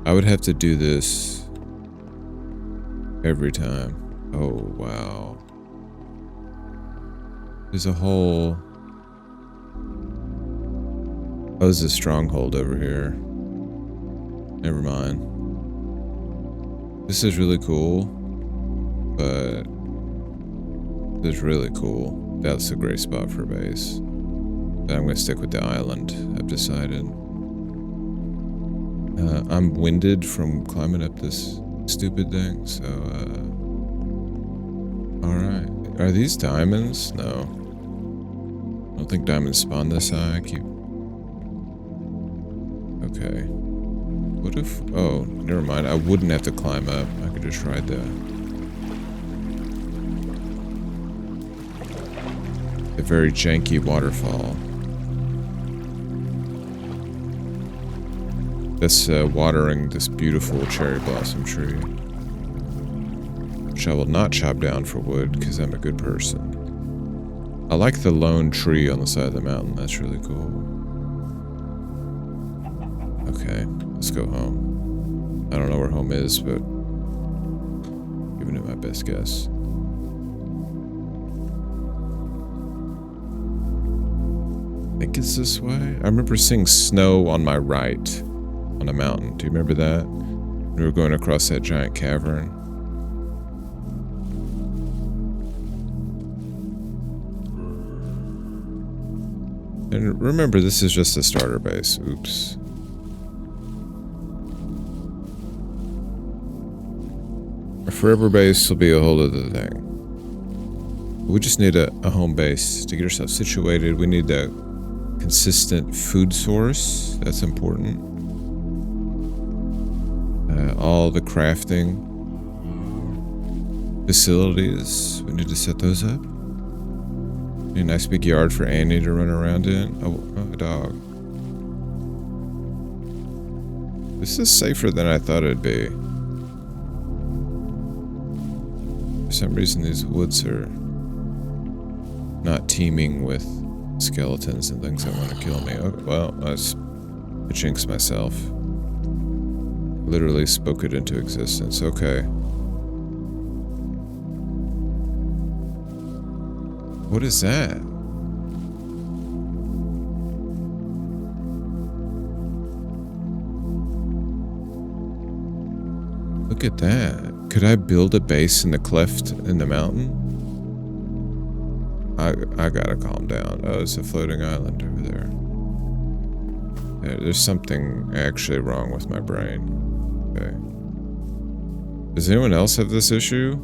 I would have to do this every time. Oh, wow. There's a whole... Oh, there's a stronghold over here. Never mind. This is really cool, but this is really cool. That's a great spot for a base. But I'm gonna stick with the island, I've decided. I'm winded from climbing up this stupid thing, so, alright. Are these diamonds? No. I don't think diamonds spawn this high. I keep... Okay. What if... Oh, never mind. I wouldn't have to climb up. I could just ride the very janky waterfall. That's watering this beautiful cherry blossom tree. Which I will not chop down for wood because I'm a good person. I like the lone tree on the side of the mountain. That's really cool. Okay, let's go home. I don't know where home is, but I'm giving it my best guess. I think it's this way. I remember seeing snow on my right on a mountain. Do you remember that? We were going across that giant cavern. And remember, this is just a starter base. Oops. A forever base will be a whole other thing. We just need a home base to get ourselves situated. We need a consistent food source. That's important. All the crafting facilities, we need to set those up. Need a nice big yard for Annie to run around in. Oh, a dog. This is safer than I thought it'd be. some reason these woods are not teeming with skeletons and things that want to kill me. Oh, well, I jinxed myself. Literally spoke it into existence. Okay. What is that? Look at that. Could I build a base in the cleft in the mountain? I gotta calm down. Oh, it's a floating island over there. Yeah, there's something actually wrong with my brain. Okay. Does anyone else have this issue?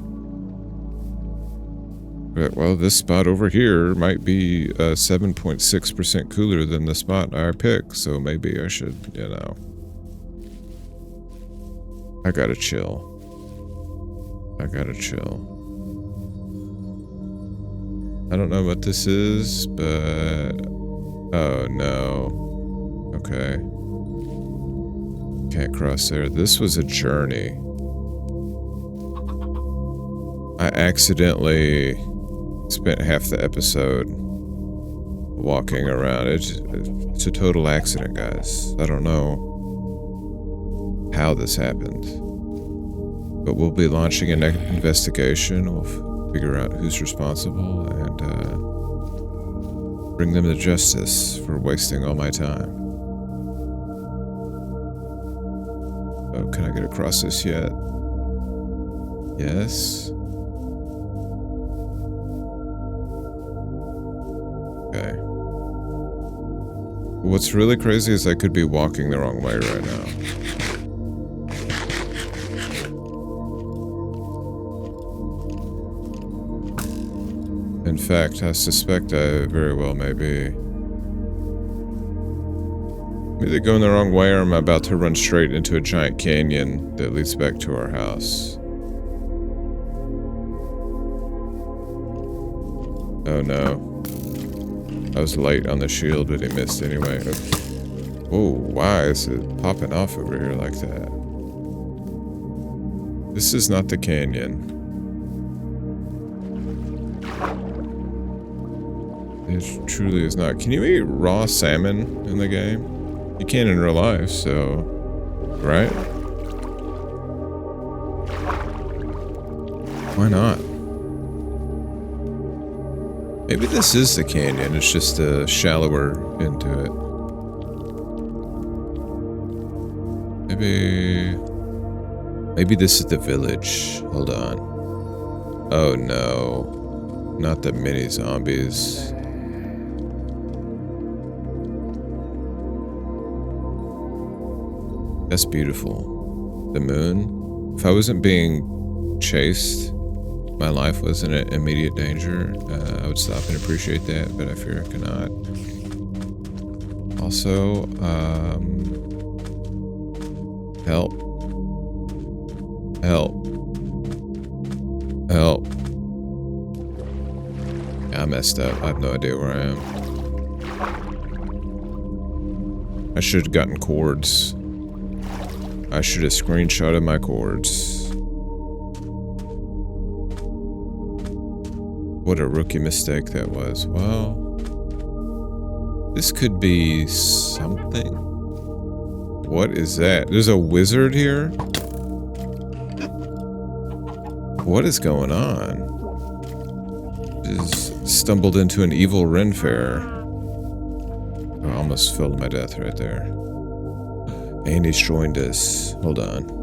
Well, this spot over here might be 7.6% cooler than the spot I picked, so maybe I should, you know. I gotta chill. I gotta chill. I don't know what this is, but... Oh, no. Okay. Can't cross there. This was a journey. I accidentally spent half the episode walking around. It's a total accident, guys. I don't know how this happened. But we'll be launching an investigation. We'll figure out who's responsible and bring them to justice for wasting all my time. Oh, can I get across this yet? Yes. Okay. What's really crazy is I could be walking the wrong way right now. In fact, I suspect I very well may be. I'm either going the wrong way or I'm about to run straight into a giant canyon that leads back to our house. Oh no. I was late on the shield, but he missed anyway. Whoa, why is it popping off over here like that? This is not the canyon. It truly is not. Can you eat raw salmon in the game? You can in real life, so... Right? Why not? Maybe this is the canyon, it's just shallower into it. Maybe this is the village. Hold on. Oh no. Not the mini zombies. That's beautiful. The moon. If I wasn't being chased, my life was in immediate danger, I would stop and appreciate that, but I fear I cannot. Also, help. Help. Help. Yeah, I messed up. I have no idea where I am. I should have gotten cords. I should have screenshotted my cords. What a rookie mistake that was. Well, this could be something. What is that? There's a wizard here? What is going on? Just stumbled into an evil Ren fair. I almost fell to my death right there. And he's joined us. Hold on.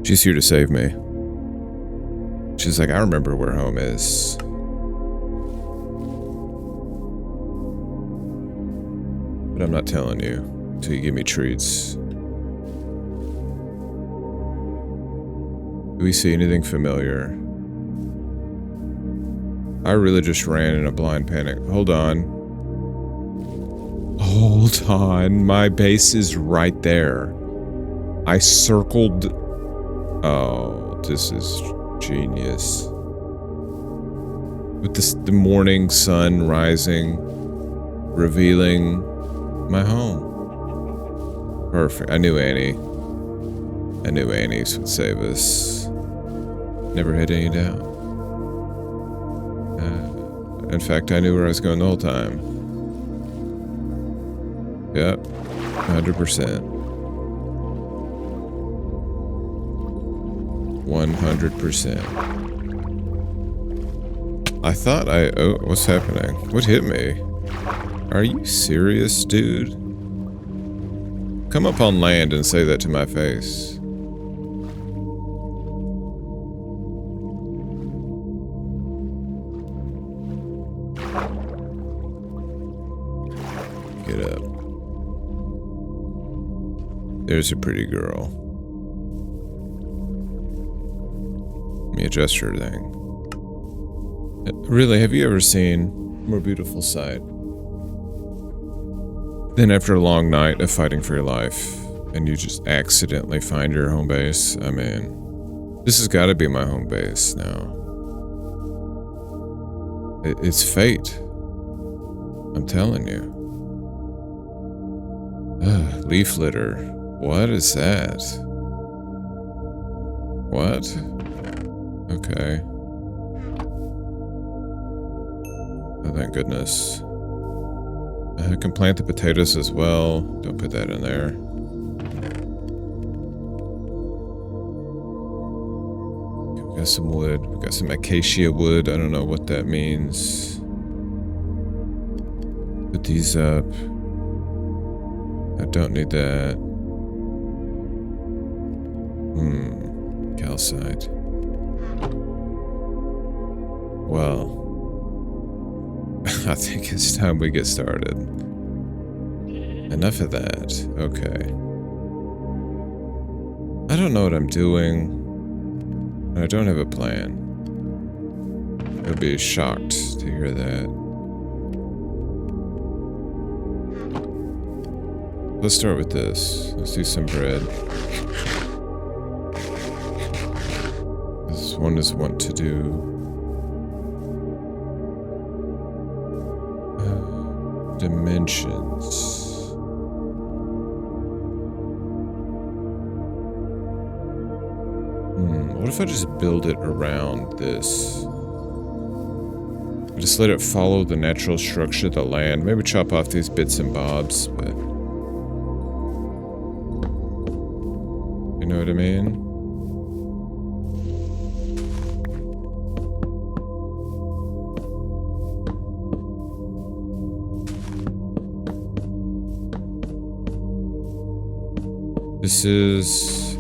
She's here to save me. She's like, I remember where home is. But I'm not telling you until you give me treats. Do we see anything familiar? I really just ran in a blind panic. Hold on. Hold on. My base is right there. I circled Oh, this is genius. With the morning sun rising, revealing my home. Perfect. I knew Annie's would save us. Never had any doubt. In fact, I knew where I was going the whole time. Yep, 100%. 100%. I thought oh, what's happening? What hit me? Are you serious, dude? Come up on land and say that to my face. Get up. There's a pretty girl. Let me adjust her thing. Really, have you ever seen a more beautiful sight than after a long night of fighting for your life and you just accidentally find your home base? I mean, this has got to be my home base now. It's fate. I'm telling you. Leaf litter. What is that? What? Okay. Oh, thank goodness. I can plant the potatoes as well. Don't put that in there. Okay, we got some wood. We got some acacia wood. I don't know what that means. Put these up. I don't need that. Calcite. Well, I think it's time we get started. Enough of that. Okay. I don't know what I'm doing. And I don't have a plan. I'd be shocked to hear that. Let's start with this. Let's do some bread. This one is what to do. Dimensions. What if I just build it around this? Just let it follow the natural structure of the land. Maybe chop off these bits and bobs, but... you know what I mean? This is... I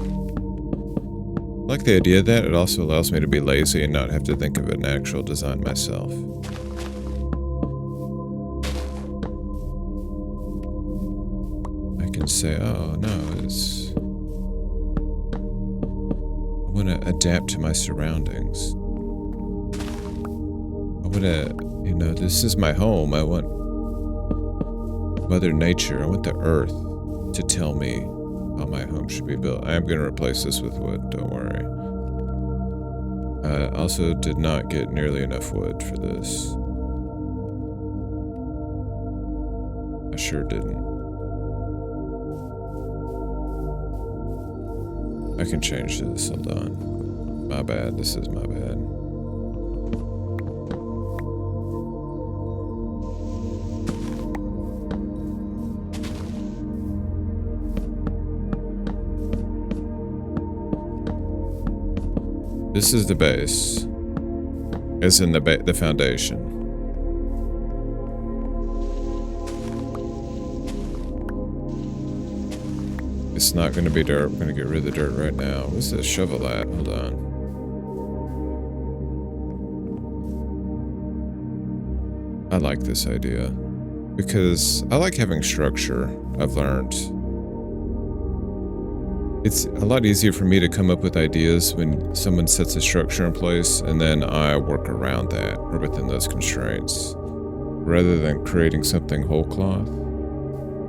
like the idea of that. It also allows me to be lazy and not have to think of an actual design myself. I can say, oh no, it's... I want to adapt to my surroundings. I want to, you know, this is my home. I want Mother Nature, I want the earth to tell me how my home should be built. I am going to replace this with wood, don't worry. I also did not get nearly enough wood for this. I sure didn't. I can change this, hold on. My bad, this is my bad. This is the base, as in the foundation. It's not going to be dirt. I'm going to get rid of the dirt right now. What's this shovel at? Hold on. I like this idea because I like having structure. I've learned. It's a lot easier for me to come up with ideas when someone sets a structure in place and then I work around that or within those constraints. Rather than creating something whole cloth,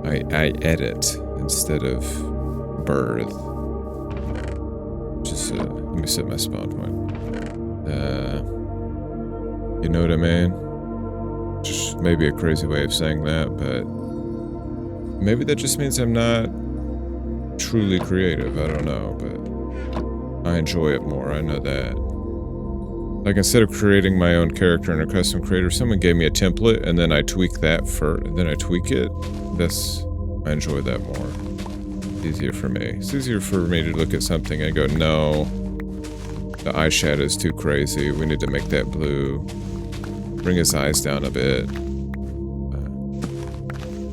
I edit instead of birth. Just let me set my spawn point. You know what I mean? Just maybe a crazy way of saying that, but maybe that just means I'm not truly creative. I don't know, but I enjoy it more. I know that. Like, instead of creating my own character in a custom creator, someone gave me a template and then I tweak that then I tweak it. I enjoy that more. It's easier for me. It's easier for me to look at something and go, no, the eyeshadow is too crazy. We need to make that blue. Bring his eyes down a bit.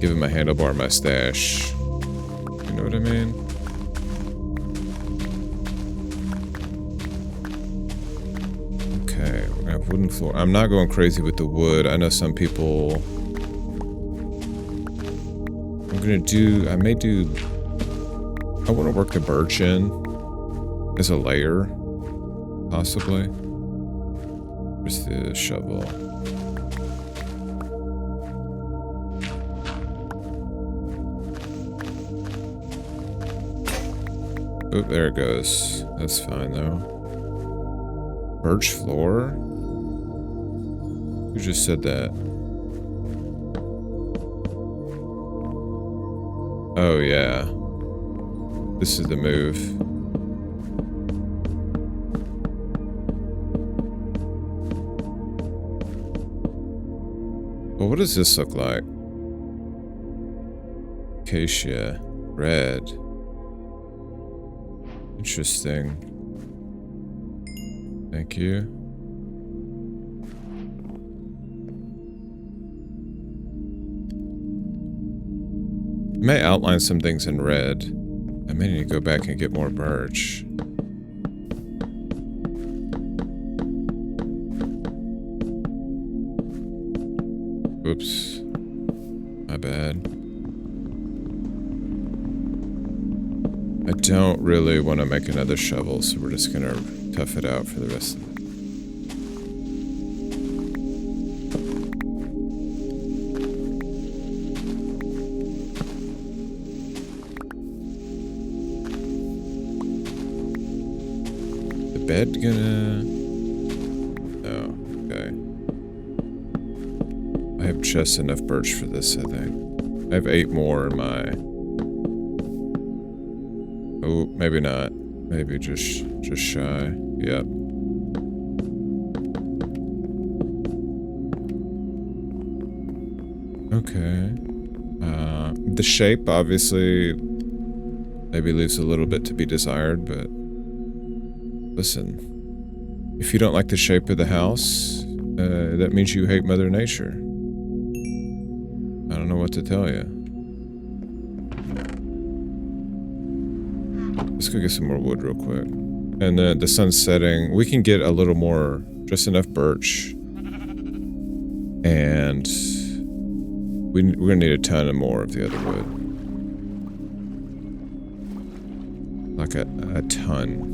Give him a handlebar mustache. You know what I mean? Okay, we're gonna have wooden floor. I'm not going crazy with the wood. I know some people... I want to work the birch in as a layer, possibly. Where's the shovel? Oh, there it goes. That's fine, though. Birch floor? Who just said that? Oh, yeah. This is the move. Well, what does this look like? Acacia. Red. Interesting. Thank you. I may outline some things in red. I may need to go back and get more birch. Oops. My bad. I don't really want to make another shovel, so we're just gonna tough it out for the rest of it. The bed gonna... Oh, okay. I have just enough birch for this, I think. I have 8 more in my... Oh, maybe not. Maybe just shy. Yep. Okay. The shape obviously maybe leaves a little bit to be desired, but listen, if you don't like the shape of the house, that means you hate Mother Nature. I don't know what to tell you. Let's go get some more wood real quick. And then the sun's setting. We can get a little more, just enough birch. And we're gonna need a ton of more of the other wood. Like a ton.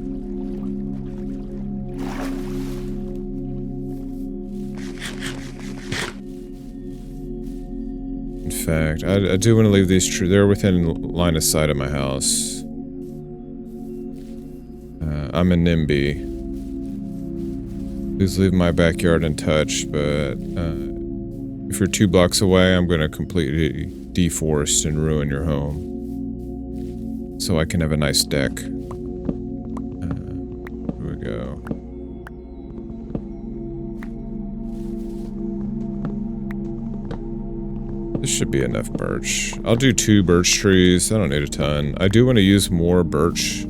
In fact, I do want to leave these trees. They're within line of sight of my house. I'm a NIMBY. Please leave my backyard untouched, but if you're 2 blocks away, I'm going to completely deforest and ruin your home. So I can have a nice deck. Here we go. This should be enough birch. I'll do 2 birch trees. I don't need a ton. I do want to use more birch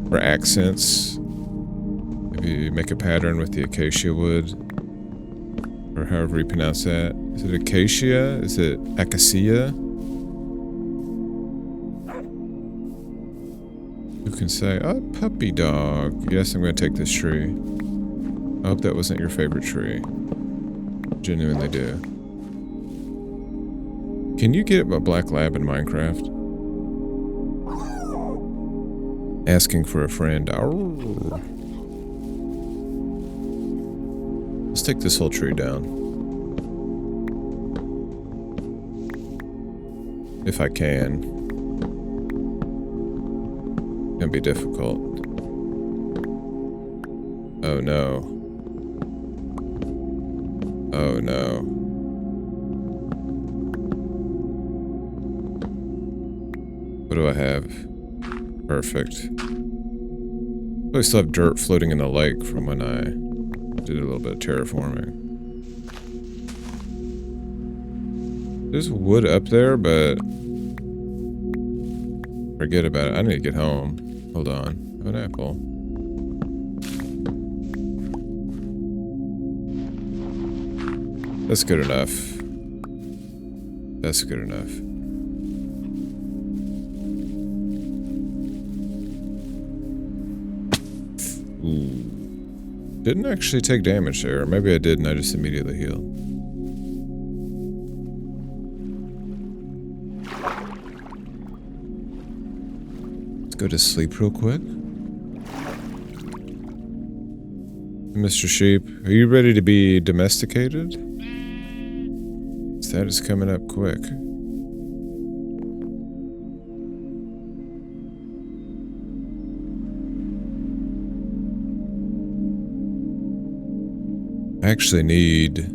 for accents. Maybe make a pattern with the acacia wood. Or however you pronounce that. Is it acacia? Is it acacia? Who can say, oh, puppy dog. Yes, I'm going to take this tree. I hope that wasn't your favorite tree. Genuinely do. Can you get a black lab in Minecraft? Asking for a friend. Arr. Let's take this whole tree down. If I can. It's gonna be difficult. Oh no. Oh no. What do I have? Perfect. I still have dirt floating in the lake from when I did a little bit of terraforming. There's wood up there, but forget about it. I need to get home. Hold on. I have an apple. That's good enough. That's good enough. Ooh. Didn't actually take damage there. Or maybe I did and I just immediately healed. Let's go to sleep real quick. Mr. Sheep, are you ready to be domesticated? That is coming up quick. I actually need...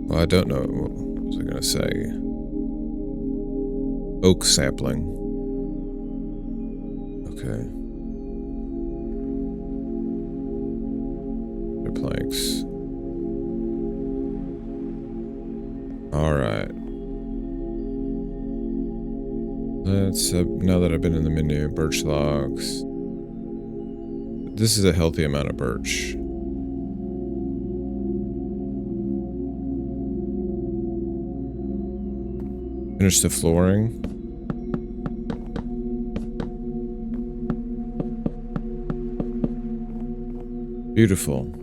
Well, I don't know. What was I gonna say? Oak sapling. Okay. They're planks. Alright. Let's, now that I've been in the menu, birch logs. This is a healthy amount of birch. Finish the flooring. Beautiful.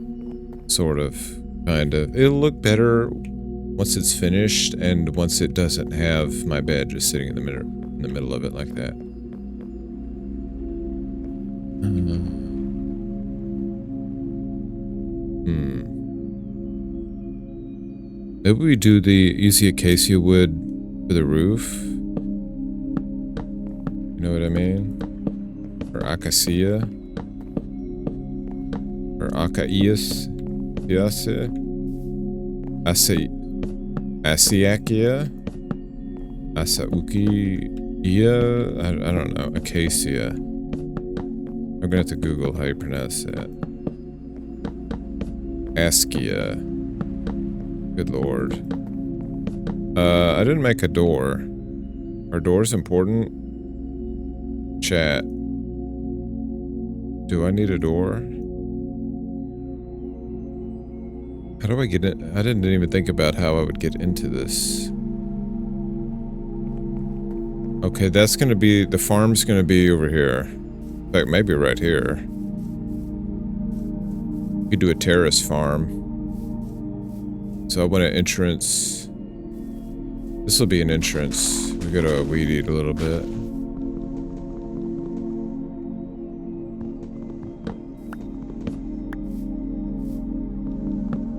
Sort of. Kind of. It'll look better once it's finished and once it doesn't have my bed just sitting in the middle of it like that. Maybe we do use the acacia wood for the roof. You know what I mean? Or acacia. Or acacias. Asiacia? Asaukia? I don't know. Acacia. I'm gonna have to Google how you pronounce that. Askia. Good lord. I didn't make a door. Are doors important? Chat. Do I need a door? How do I get in? I didn't even think about how I would get into this. Okay, that's gonna be, the farm's gonna be over here. In fact, maybe right here. You could do a terrace farm. So I want an entrance. This will be an entrance. We gotta weed eat a little bit.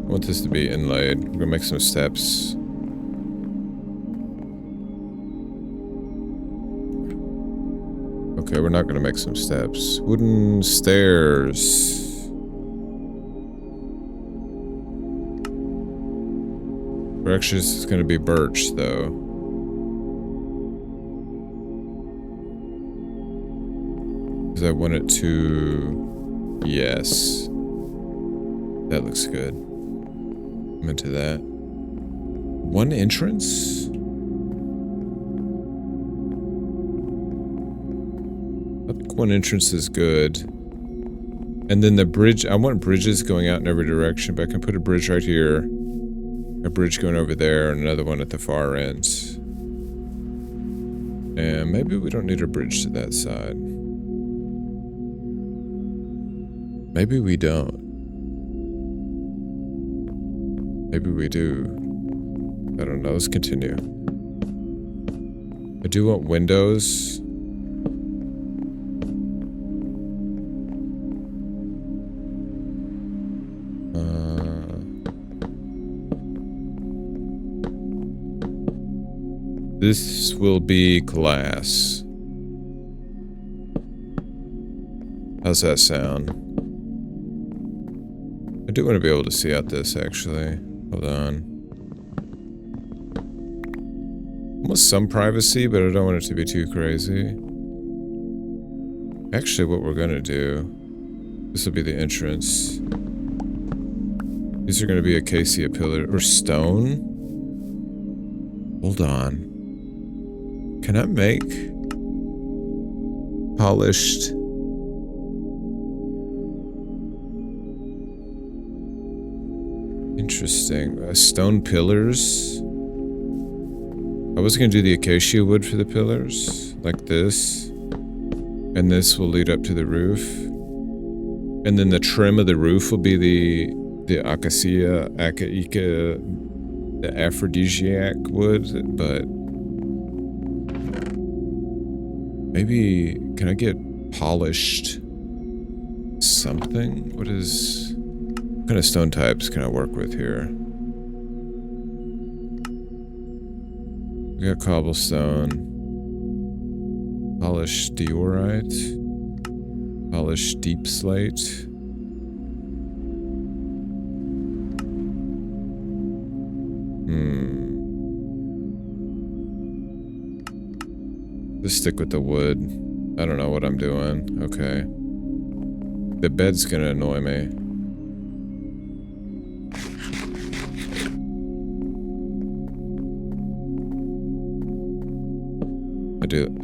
I want this to be inlaid. We're gonna make some steps. Okay, we're not gonna make some steps. Wooden stairs. Or actually, this is gonna be birch, though. Because I want it to... Yes. That looks good. I'm into that. One entrance? I think one entrance is good. And then the bridge, I want bridges going out in every direction, but I can put a bridge right here. A bridge going over there, and another one at the far ends. And maybe we don't need a bridge to that side. Maybe we don't. Maybe we do. I don't know. Let's continue. I do want windows. This will be glass. How's that sound? I do want to be able to see out this, actually. Hold on. Almost some privacy, but I don't want it to be too crazy. Actually, what we're gonna do... This will be the entrance. These are gonna be acacia pillar... Or stone? Hold on. Can I make... polished... Interesting. Stone pillars. I was going to do the acacia wood for the pillars, like this. And this will lead up to the roof. And then the trim of the roof will be the acacia, the aphrodisiac wood, but... Maybe... Can I get polished something? What is... What kind of stone types can I work with here? We got cobblestone. Polished diorite. Polished deep slate. Just stick with the wood. I don't know what I'm doing. Okay. The bed's gonna annoy me.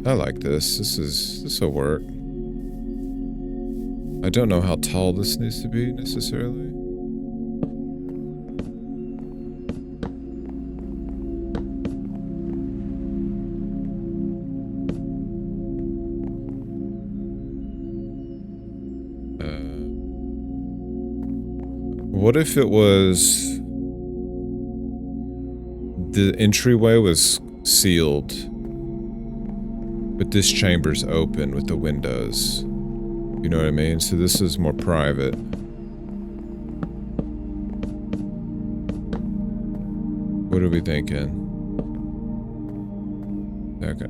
I like this. This will work. I don't know how tall this needs to be necessarily. What if it was the entryway was sealed? But this chamber's open with the windows. You know what I mean? So this is more private. What are we thinking? Okay.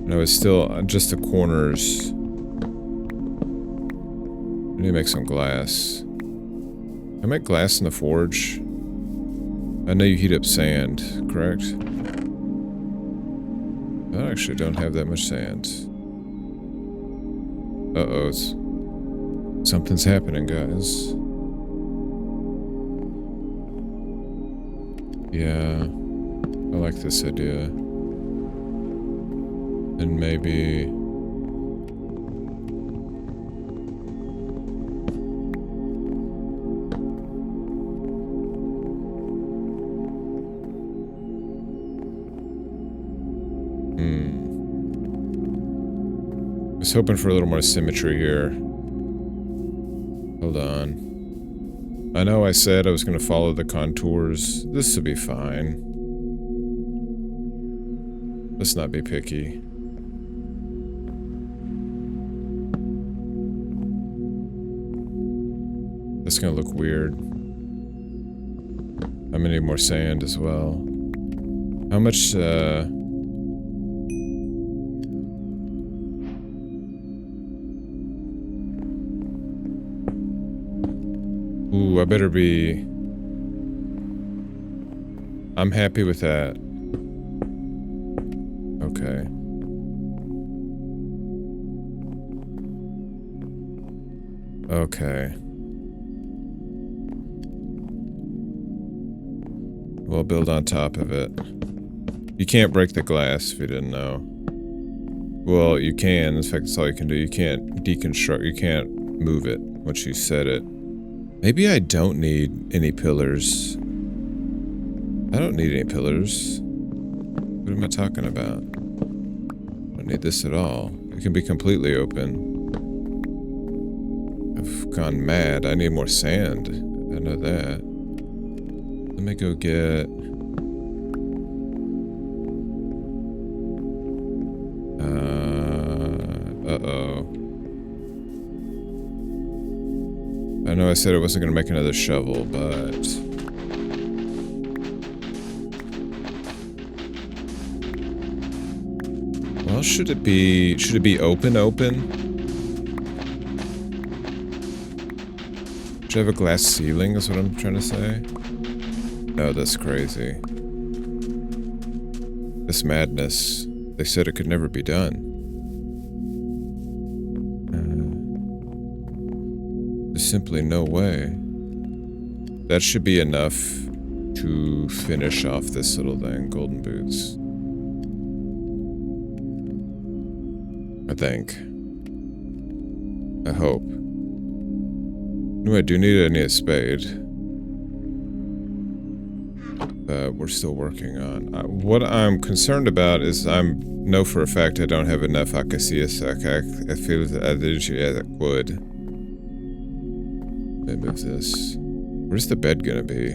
No, it's still just the corners. I need to make some glass. Can I make glass in the forge? I know you heat up sand, correct? I actually don't have that much sand. Uh-oh, something's happening, guys. Yeah, I like this idea. And maybe... I was hoping for a little more symmetry here. Hold on. I know I said I was going to follow the contours. This will be fine. Let's not be picky. That's going to look weird. I'm going to need more sand as well. How much, Ooh, I better be... I'm happy with that. Okay. Okay. We'll build on top of it. You can't break the glass if you didn't know. Well, you can. In fact, that's all you can do. You can't deconstruct. You can't move it once you set it. Maybe I don't need any pillars. I don't need any pillars. What am I talking about? I don't need this at all. It can be completely open. I've gone mad. I need more sand. I know that. Let me go get... Uh-oh. I know I said I wasn't going to make another shovel, but... Well, should it be open? Should have a glass ceiling is what I'm trying to say. Oh, that's crazy. This madness. They said it could never be done. There's simply no way. That should be enough to finish off this little thing. Golden boots. I think. I hope. No, I do need a spade. We're still working on. What I'm concerned about is I know for a fact I don't have enough acacia sack. I feel that I did wood. Let me move this. Where's the bed gonna be?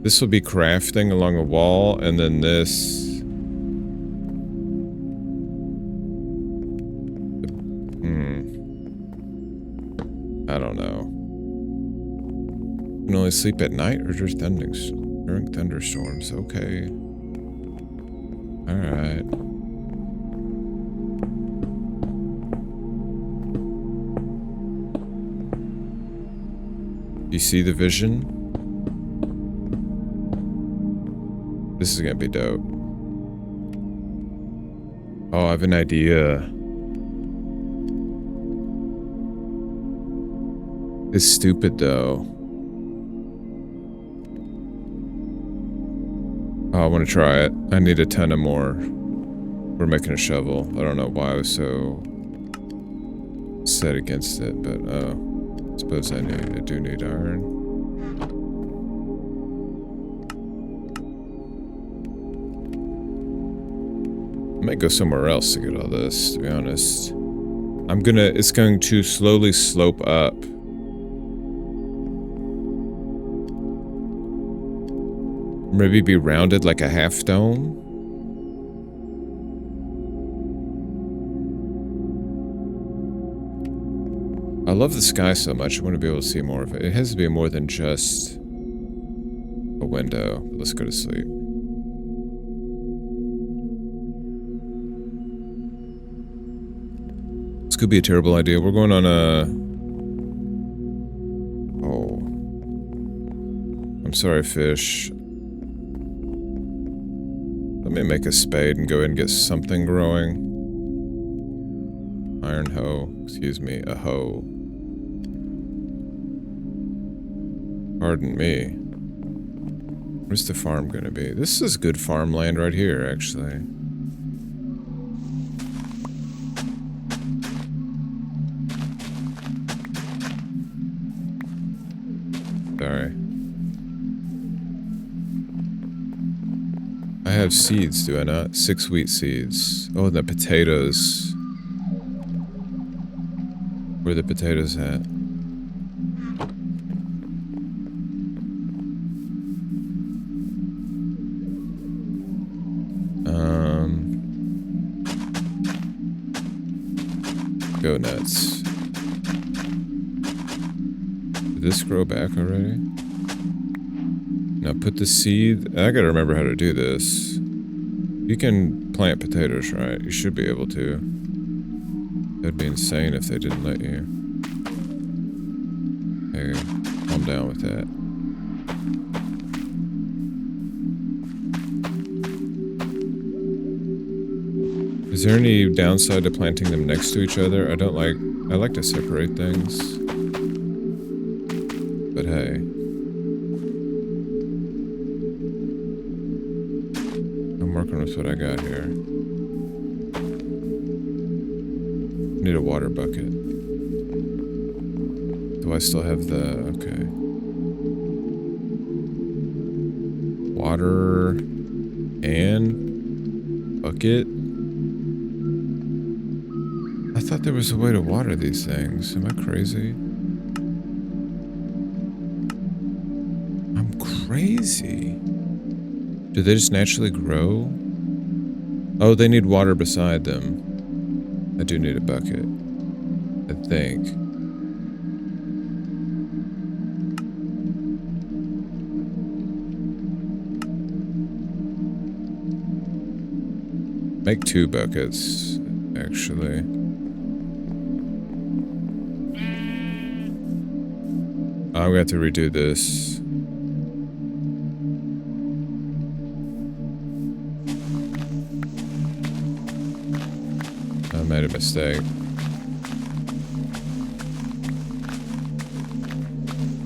This will be crafting along a wall, and then this. I don't know. You can only sleep at night or just during thunderstorms. Okay. Alright. You see the vision? This is gonna be dope. Oh, I have an idea. It's stupid though. Oh, I want to try it. I need a ton of more. We're making a shovel. I don't know why I was so set against it, but I suppose I do need iron. I might go somewhere else to get all this, to be honest. It's going to slowly slope up. Maybe be rounded like a half dome. I love the sky so much, I want to be able to see more of it. It has to be more than just a window. Let's go to sleep. This could be a terrible idea. We're going on a... Oh. I'm sorry, fish. Let me make a spade and go in and get something growing. Iron hoe. Excuse me, a hoe. Pardon me. Where's the farm gonna be? This is good farmland right here, actually. Sorry. I have seeds, do I not? 6 wheat seeds. Oh, the potatoes. Where are the potatoes at? Go nuts. Did this grow back already? Now put the seed... I gotta remember how to do this. You can plant potatoes, right? You should be able to. That'd be insane if they didn't let you. Hey, calm down with that. Is there any downside to planting them next to each other? I like to separate things. But hey. I'm working with what I got here. Need a water bucket. Do I still have the... okay. Water and bucket? I thought there was a way to water these things. Am I crazy? I'm crazy. Do they just naturally grow? Oh, they need water beside them. I do need a bucket. I think. Make 2 buckets, actually. I'm going to have to redo this. I made a mistake.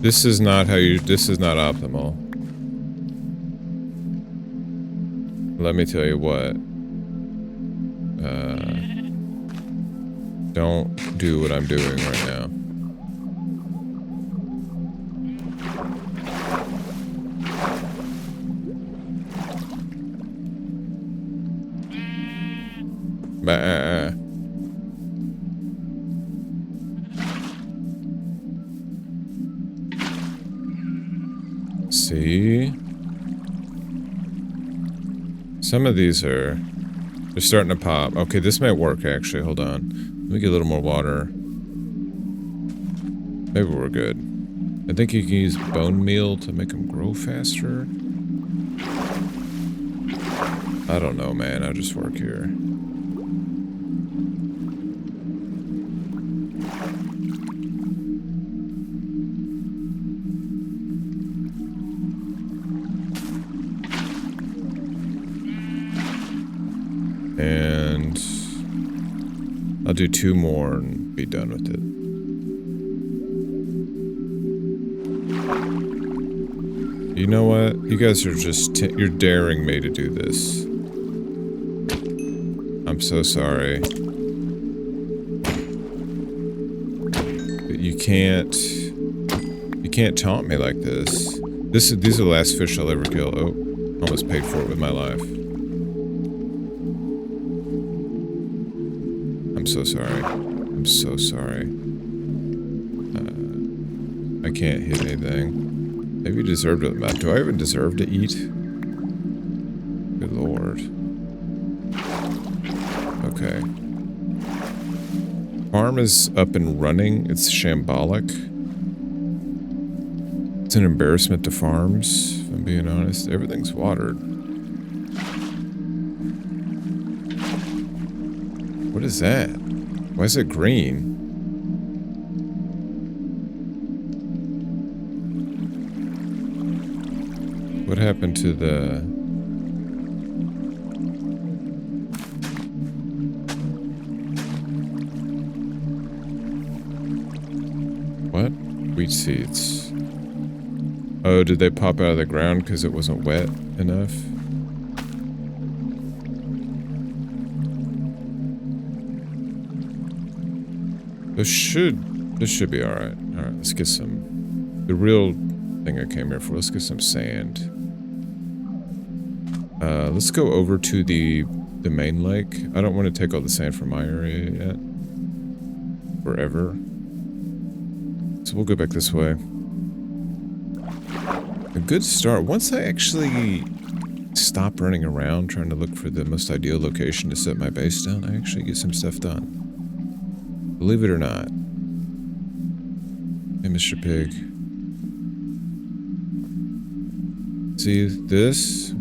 This is not how you... This is not optimal. Let me tell you what. Don't do what I'm doing right now. Bah. See? Some of these are... They're starting to pop. Okay, this might work actually. Hold on. Let me get a little more water. Maybe we're good. I think you can use bone meal to make them grow faster. I don't know, man. I'll just work here. And I'll do 2 more and be done with it. You know what? You guys are just... you're daring me to do this. I'm so sorry. But you can't... You can't taunt me like this. These are the last fish I'll ever kill. Oh, almost paid for it with my life. I'm so sorry. I'm so sorry. I can't hit anything. Maybe you deserve to... Do I even deserve to eat? Good lord. Okay. Farm is up and running. It's shambolic. It's an embarrassment to farms, if I'm being honest. Everything's watered. What is that? Why is it green? What happened to the... What? Wheat seeds. Oh, did they pop out of the ground because it wasn't wet enough? This should be alright. Alright, let's get some... The real thing I came here for. Let's get some sand. Let's go over to the main lake. I don't want to take all the sand from my area yet. Forever. So we'll go back this way. A good start. Once I actually stop running around trying to look for the most ideal location to set my base down, I actually get some stuff done. Believe it or not. Hey, Mr. Pig. See this?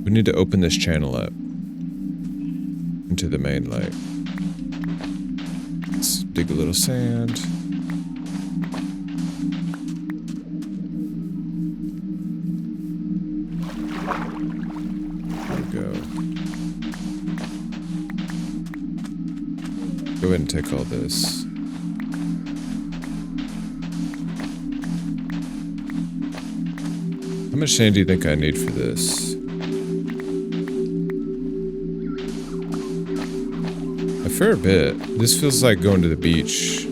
We need to open this channel up into the main lake. Let's dig a little sand. There we go. Go ahead and take all this. How much sand do you think I need for this? A fair bit. This feels like going to the beach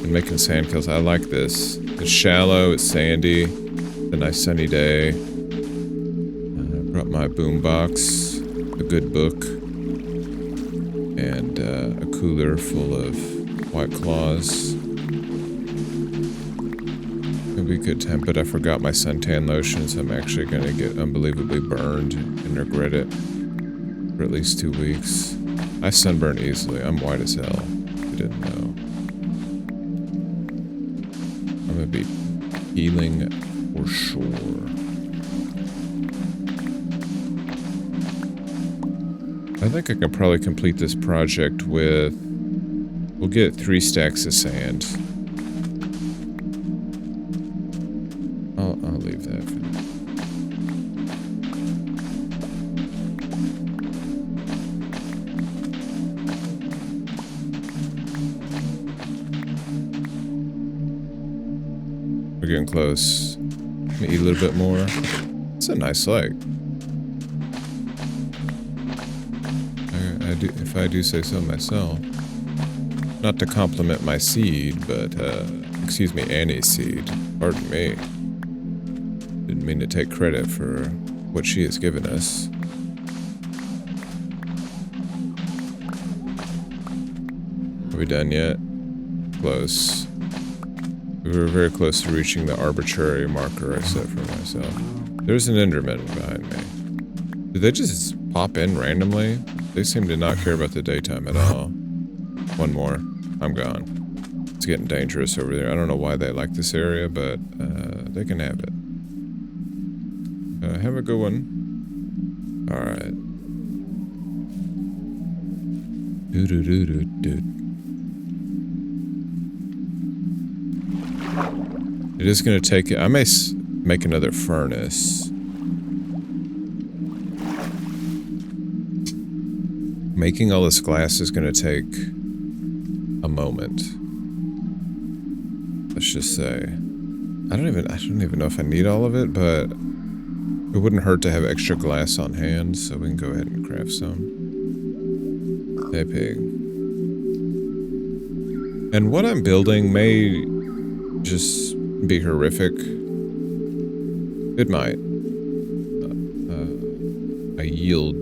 and making sand kills. I like this. It's shallow, it's sandy, it's a nice sunny day. I brought my boombox, a good book, and a cooler full of White Claws. It'll be a good time, but I forgot my suntan lotion, so I'm actually going to get unbelievably burned and regret it for at least 2 weeks. I sunburn easily. I'm white as hell. If you didn't know. I'm going to be healing for sure. I think I can probably complete this project with We'll get 3 stacks of sand. I'll leave that for now. We're getting close. Maybe eat a little bit more. It's a nice lake. If I do say so myself. Not to compliment my seed, but, excuse me, Annie's seed. Pardon me. Didn't mean to take credit for what she has given us. Are we done yet? Close. We were very close to reaching the arbitrary marker I set for myself. There's an Enderman behind me. Did they just pop in randomly? They seem to not care about the daytime at all. One more. I'm gone. It's getting dangerous over there. I don't know why they like this area, but they can have it. Have a good one. Alright. It is going to take it. I may make another furnace. Making all this glass is going to take a moment. Let's just say. I don't even know if I need all of it, but it wouldn't hurt to have extra glass on hand, so we can go ahead and craft some. Hey, pig. And what I'm building may just be horrific. It might. I yield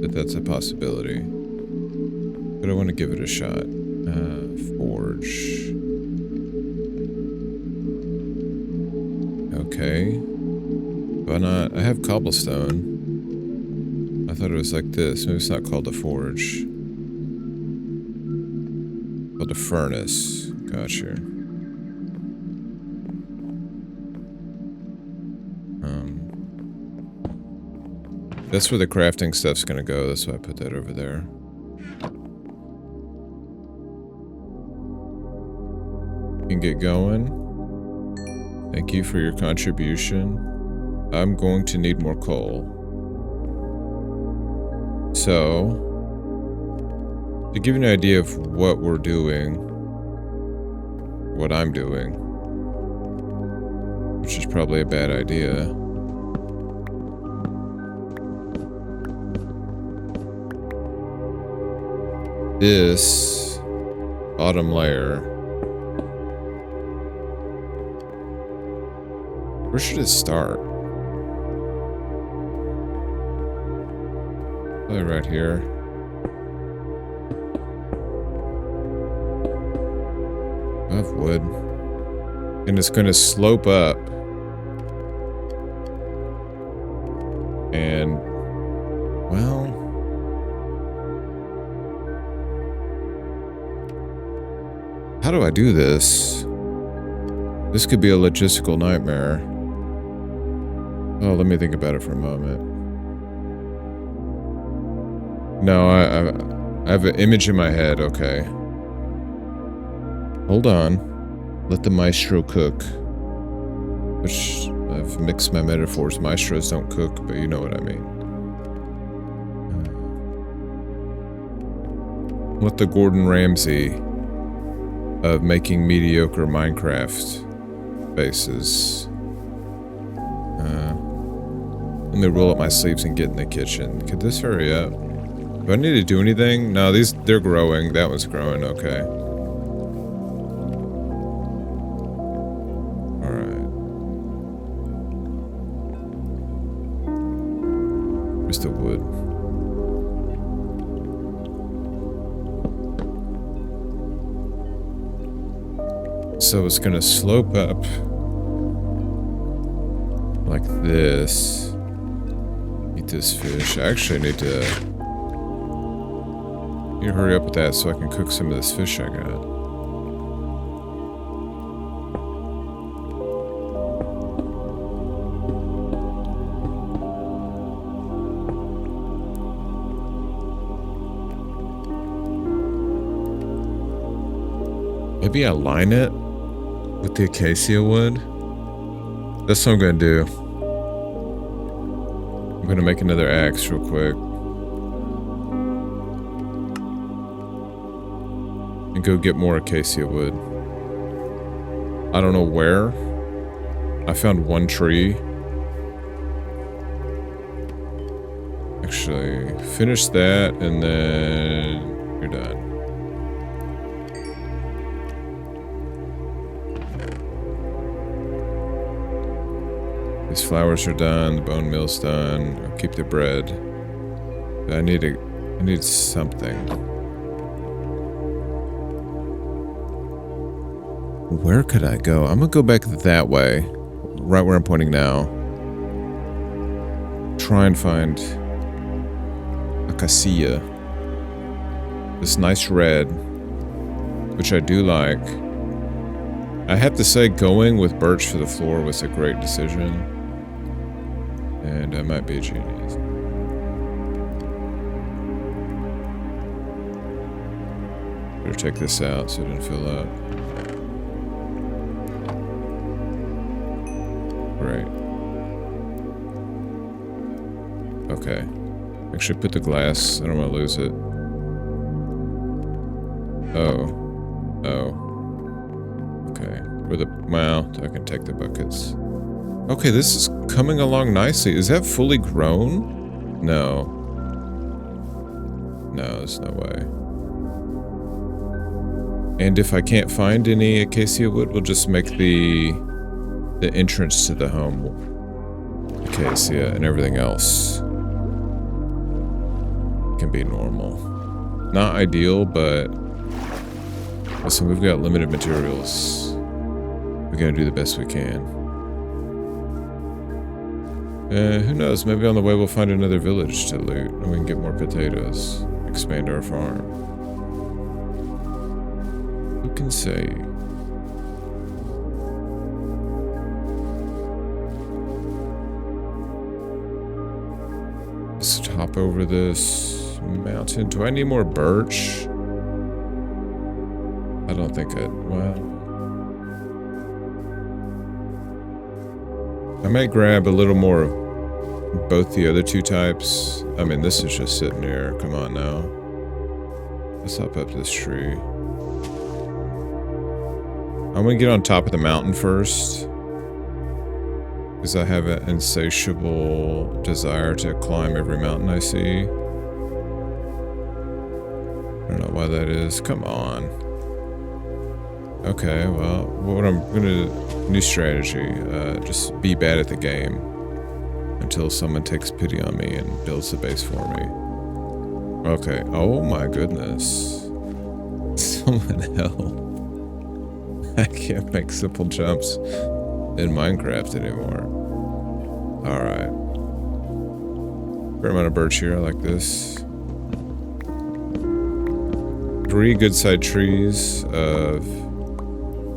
that that's a possibility. But I want to give it a shot. Forge. Okay. Why not? I have cobblestone. I thought it was like this. Maybe it's not called a forge. Called a furnace. Gotcha. That's where the crafting stuff's gonna go. That's why I put that over there. You can get going. Thank you for your contribution. I'm going to need more coal. So, to give you an idea of what we're doing, what I'm doing, which is probably a bad idea. This bottom layer. Where should it start? Probably right here. I have wood. And it's going to slope up. And, well, how do I do this? This could be a logistical nightmare. Oh, let me think about it for a moment. No, I have an image in my head, okay. Hold on. Let the maestro cook. Which, I've mixed my metaphors. Maestros don't cook, but you know what I mean. Let the Gordon Ramsay of making mediocre Minecraft bases. Let me roll up my sleeves and get in the kitchen. Could this hurry up? Do I need to do anything? No, they're growing. That one's growing, okay. Alright. Where's the wood? So it's gonna slope up like this. Eat this fish. I actually need to hurry up with that so I can cook some of this fish I got. Maybe I line it with the acacia wood. That's what I'm gonna do. I'm gonna make another axe real quick. And go get more acacia wood. I don't know where. I found one tree. Actually, finish that and then you're done. These flowers are done, the bone meal's done. I'll keep the bread. But I need something. Where could I go? I'm gonna go back that way. Right where I'm pointing now. Try and find acacia. This nice red, which I do like. I have to say, going with birch for the floor was a great decision. And I might be a genius. Better take this out so it didn't fill up. Great. Okay. Actually put the glass. I don't want to lose it. Oh. Okay. Well, I can take the buckets. Okay, this is coming along nicely. Is that fully grown? No. No, there's no way. And if I can't find any acacia wood, we'll just make the entrance to the home acacia, and everything else can be normal. Not ideal, but listen, we've got limited materials. We gotta do the best we can. Who knows, maybe on the way we'll find another village to loot, and we can get more potatoes. Expand our farm. Who can say? Let's hop over this mountain. Do I need more birch? I don't think well. I might grab a little more of both the other two types. I mean, this is just sitting here. Come on now. Let's hop up this tree. I'm gonna get on top of the mountain first, because I have an insatiable desire to climb every mountain I see. I don't know why that is. Come on. Okay, well, what I'm gonna... New strategy. Just be bad at the game until someone takes pity on me and builds the base for me. Okay. Oh my goodness. Someone help. I can't make simple jumps in Minecraft anymore. Alright. Fair amount of birch here. I like this. 3 good side trees of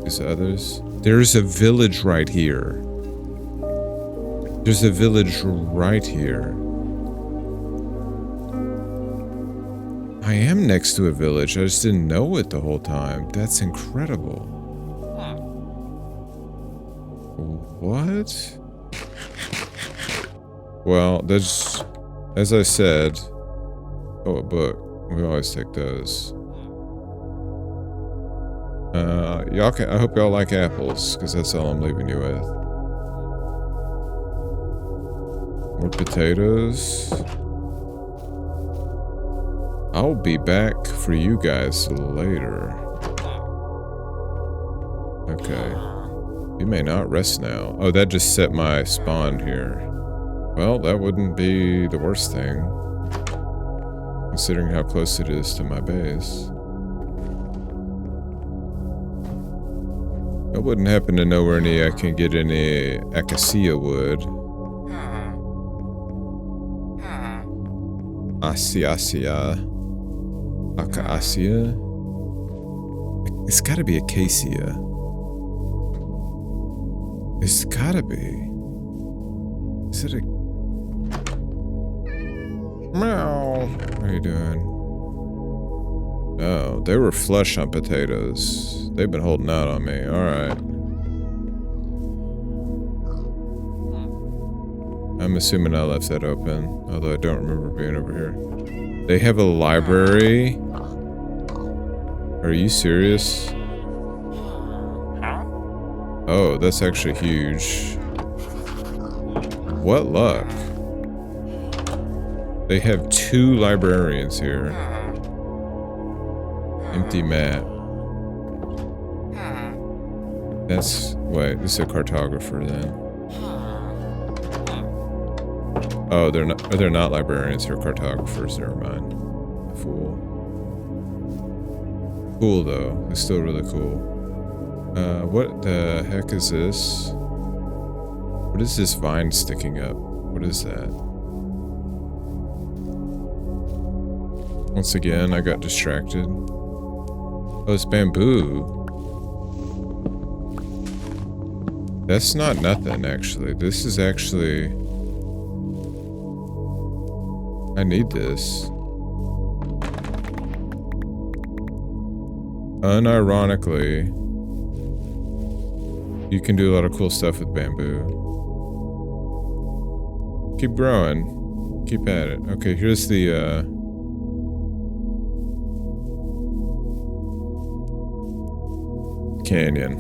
these others. There's a village right here. There's a village right here. I am next to a village. I just didn't know it the whole time. That's incredible. What? Well, there's, as I said, oh, a book. We always take those. I hope y'all like apples, because that's all I'm leaving you with. More potatoes. I'll be back for you guys later. Okay. You may not rest now. Oh, that just set my spawn here. Well, that wouldn't be the worst thing, considering how close it is to my base. I wouldn't happen to know where I can get any acacia wood. Acacia. It's gotta be acacia. It's gotta be. Is it a... Meow. How are you doing? Oh, they were flush on potatoes. They've been holding out on me. Alright. I'm assuming I left that open, although I don't remember being over here. They have a library? Are you serious? Oh, that's actually huge. What luck. They have 2 librarians here. Empty map. That's... wait, this is a cartographer then. Oh, they're not librarians, they're cartographers, never mind. Fool. Cool though, it's still really cool. What the heck is this? What is this vine sticking up? What is that? Once again, I got distracted. Oh, it's bamboo. That's not nothing, actually. This is actually... I need this. Unironically, you can do a lot of cool stuff with bamboo. Keep growing. Keep at it. Okay, here's the, canyon.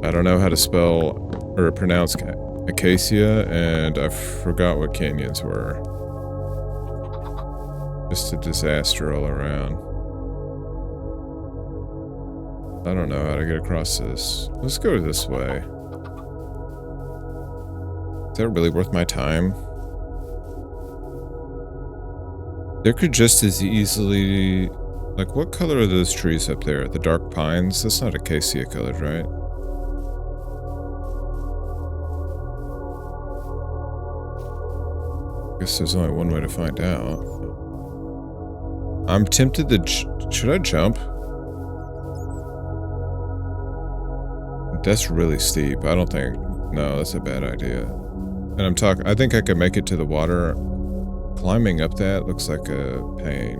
I don't know how to spell or pronounce acacia, and I forgot what canyons were. Just a disaster all around. I don't know how to get across this. Let's go this way. Is that really worth my time? There could just as easily... like, what color are those trees up there? The dark pines? That's not acacia colored, right? I guess there's only one way to find out. I'm tempted to... should I jump? That's really steep. I don't think... no, that's a bad idea. And I'm talking... I think I could make it to the water. Climbing up that looks like a pain.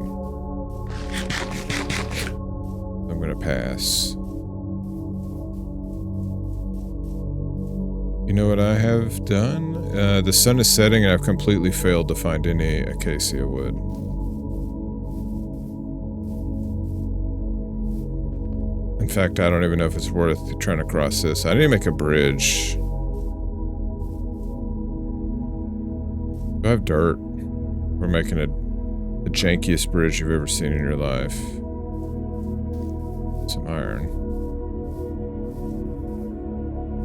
I'm gonna pass. You know what I have done? The sun is setting and I've completely failed to find any acacia wood. In fact, I don't even know if it's worth trying to cross this. I need to make a bridge. Do I have dirt? We're making the jankiest bridge you've ever seen in your life. Some iron.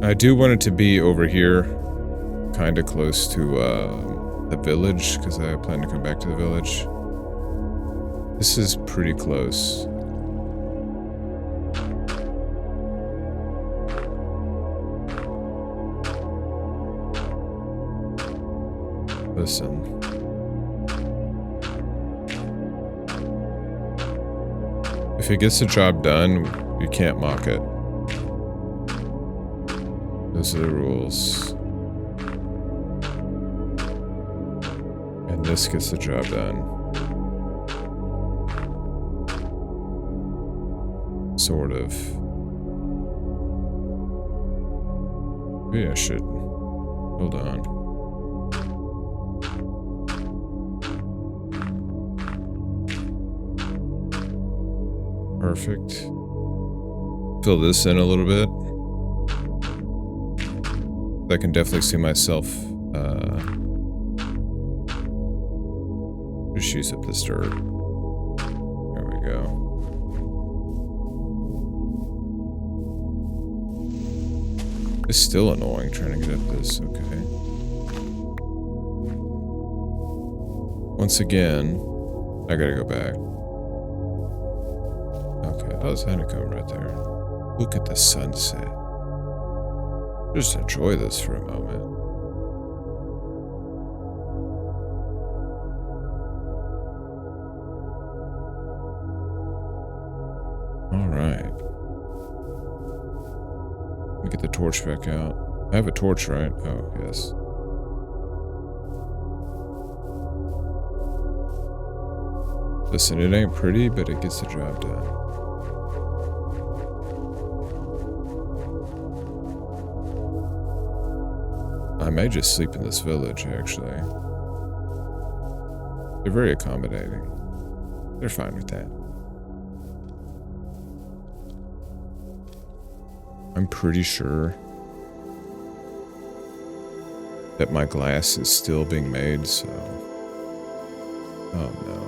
I do want it to be over here, kind of close to the village, because I plan to come back to the village. This is pretty close. Listen. If it gets the job done, you can't mock it. Those are the rules. And this gets the job done. Sort of. Maybe I should... hold on. Perfect. Fill this in a little bit. I can definitely see myself, just use up this dirt. There we go. It's still annoying trying to get up this, okay. Once again, I gotta go back. Okay, that was honeycomb right there. Look at the sunset. Just enjoy this for a moment. Alright. Let me get the torch back out. I have a torch, right? Oh, yes. Listen, it ain't pretty, but it gets the job done. I may just sleep in this village, actually. They're very accommodating. They're fine with that. I'm pretty sure that my glass is still being made, so... Oh no.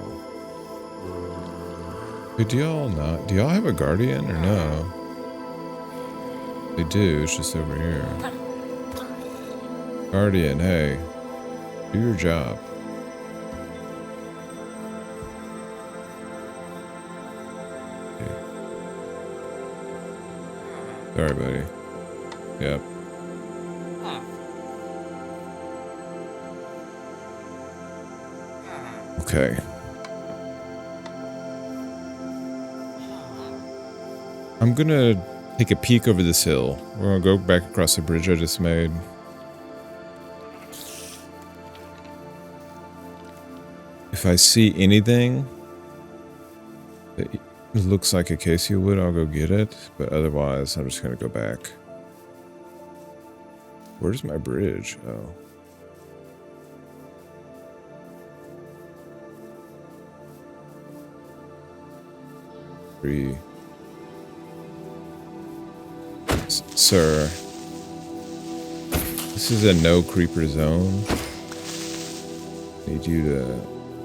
Hey, do y'all not? Do y'all have a guardian or no? They do, it's just over here. Guardian, hey. Do your job. Okay. Sorry, buddy. Yep. Okay. I'm gonna take a peek over this hill. We're gonna go back across the bridge I just made. If I see anything that looks like acacia wood, I'll go get it. But otherwise, I'm just gonna go back. Where's my bridge? Oh. Sir, this is a no creeper zone. Need you to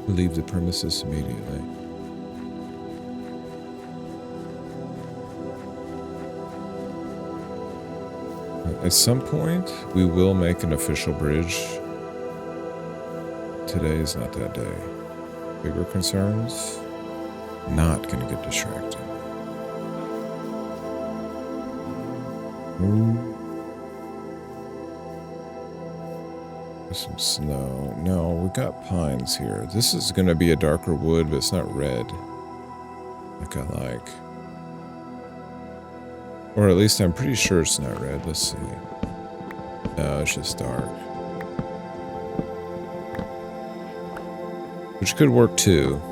leave the premises immediately. At some point, we will make an official bridge. Today is not that day. Bigger concerns? Not gonna get distracted. There's some snow. No, we got pines here. This is gonna be a darker wood, but it's not red. Like I like. Or at least I'm pretty sure it's not red. Let's see. No, it's just dark. Which could work too.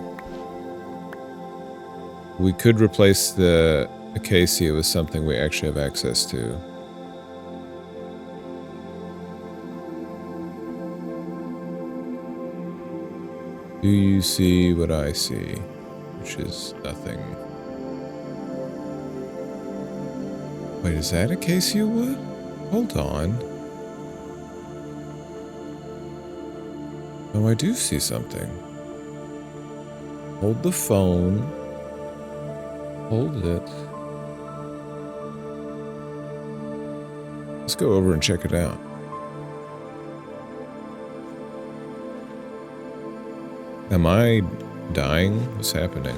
We could replace the acacia with something we actually have access to. Do you see what I see? Which is nothing. Wait, is that acacia wood? Hold on. Oh, I do see something. Hold the phone. Hold it. Let's go over and check it out. Am I dying? What's happening?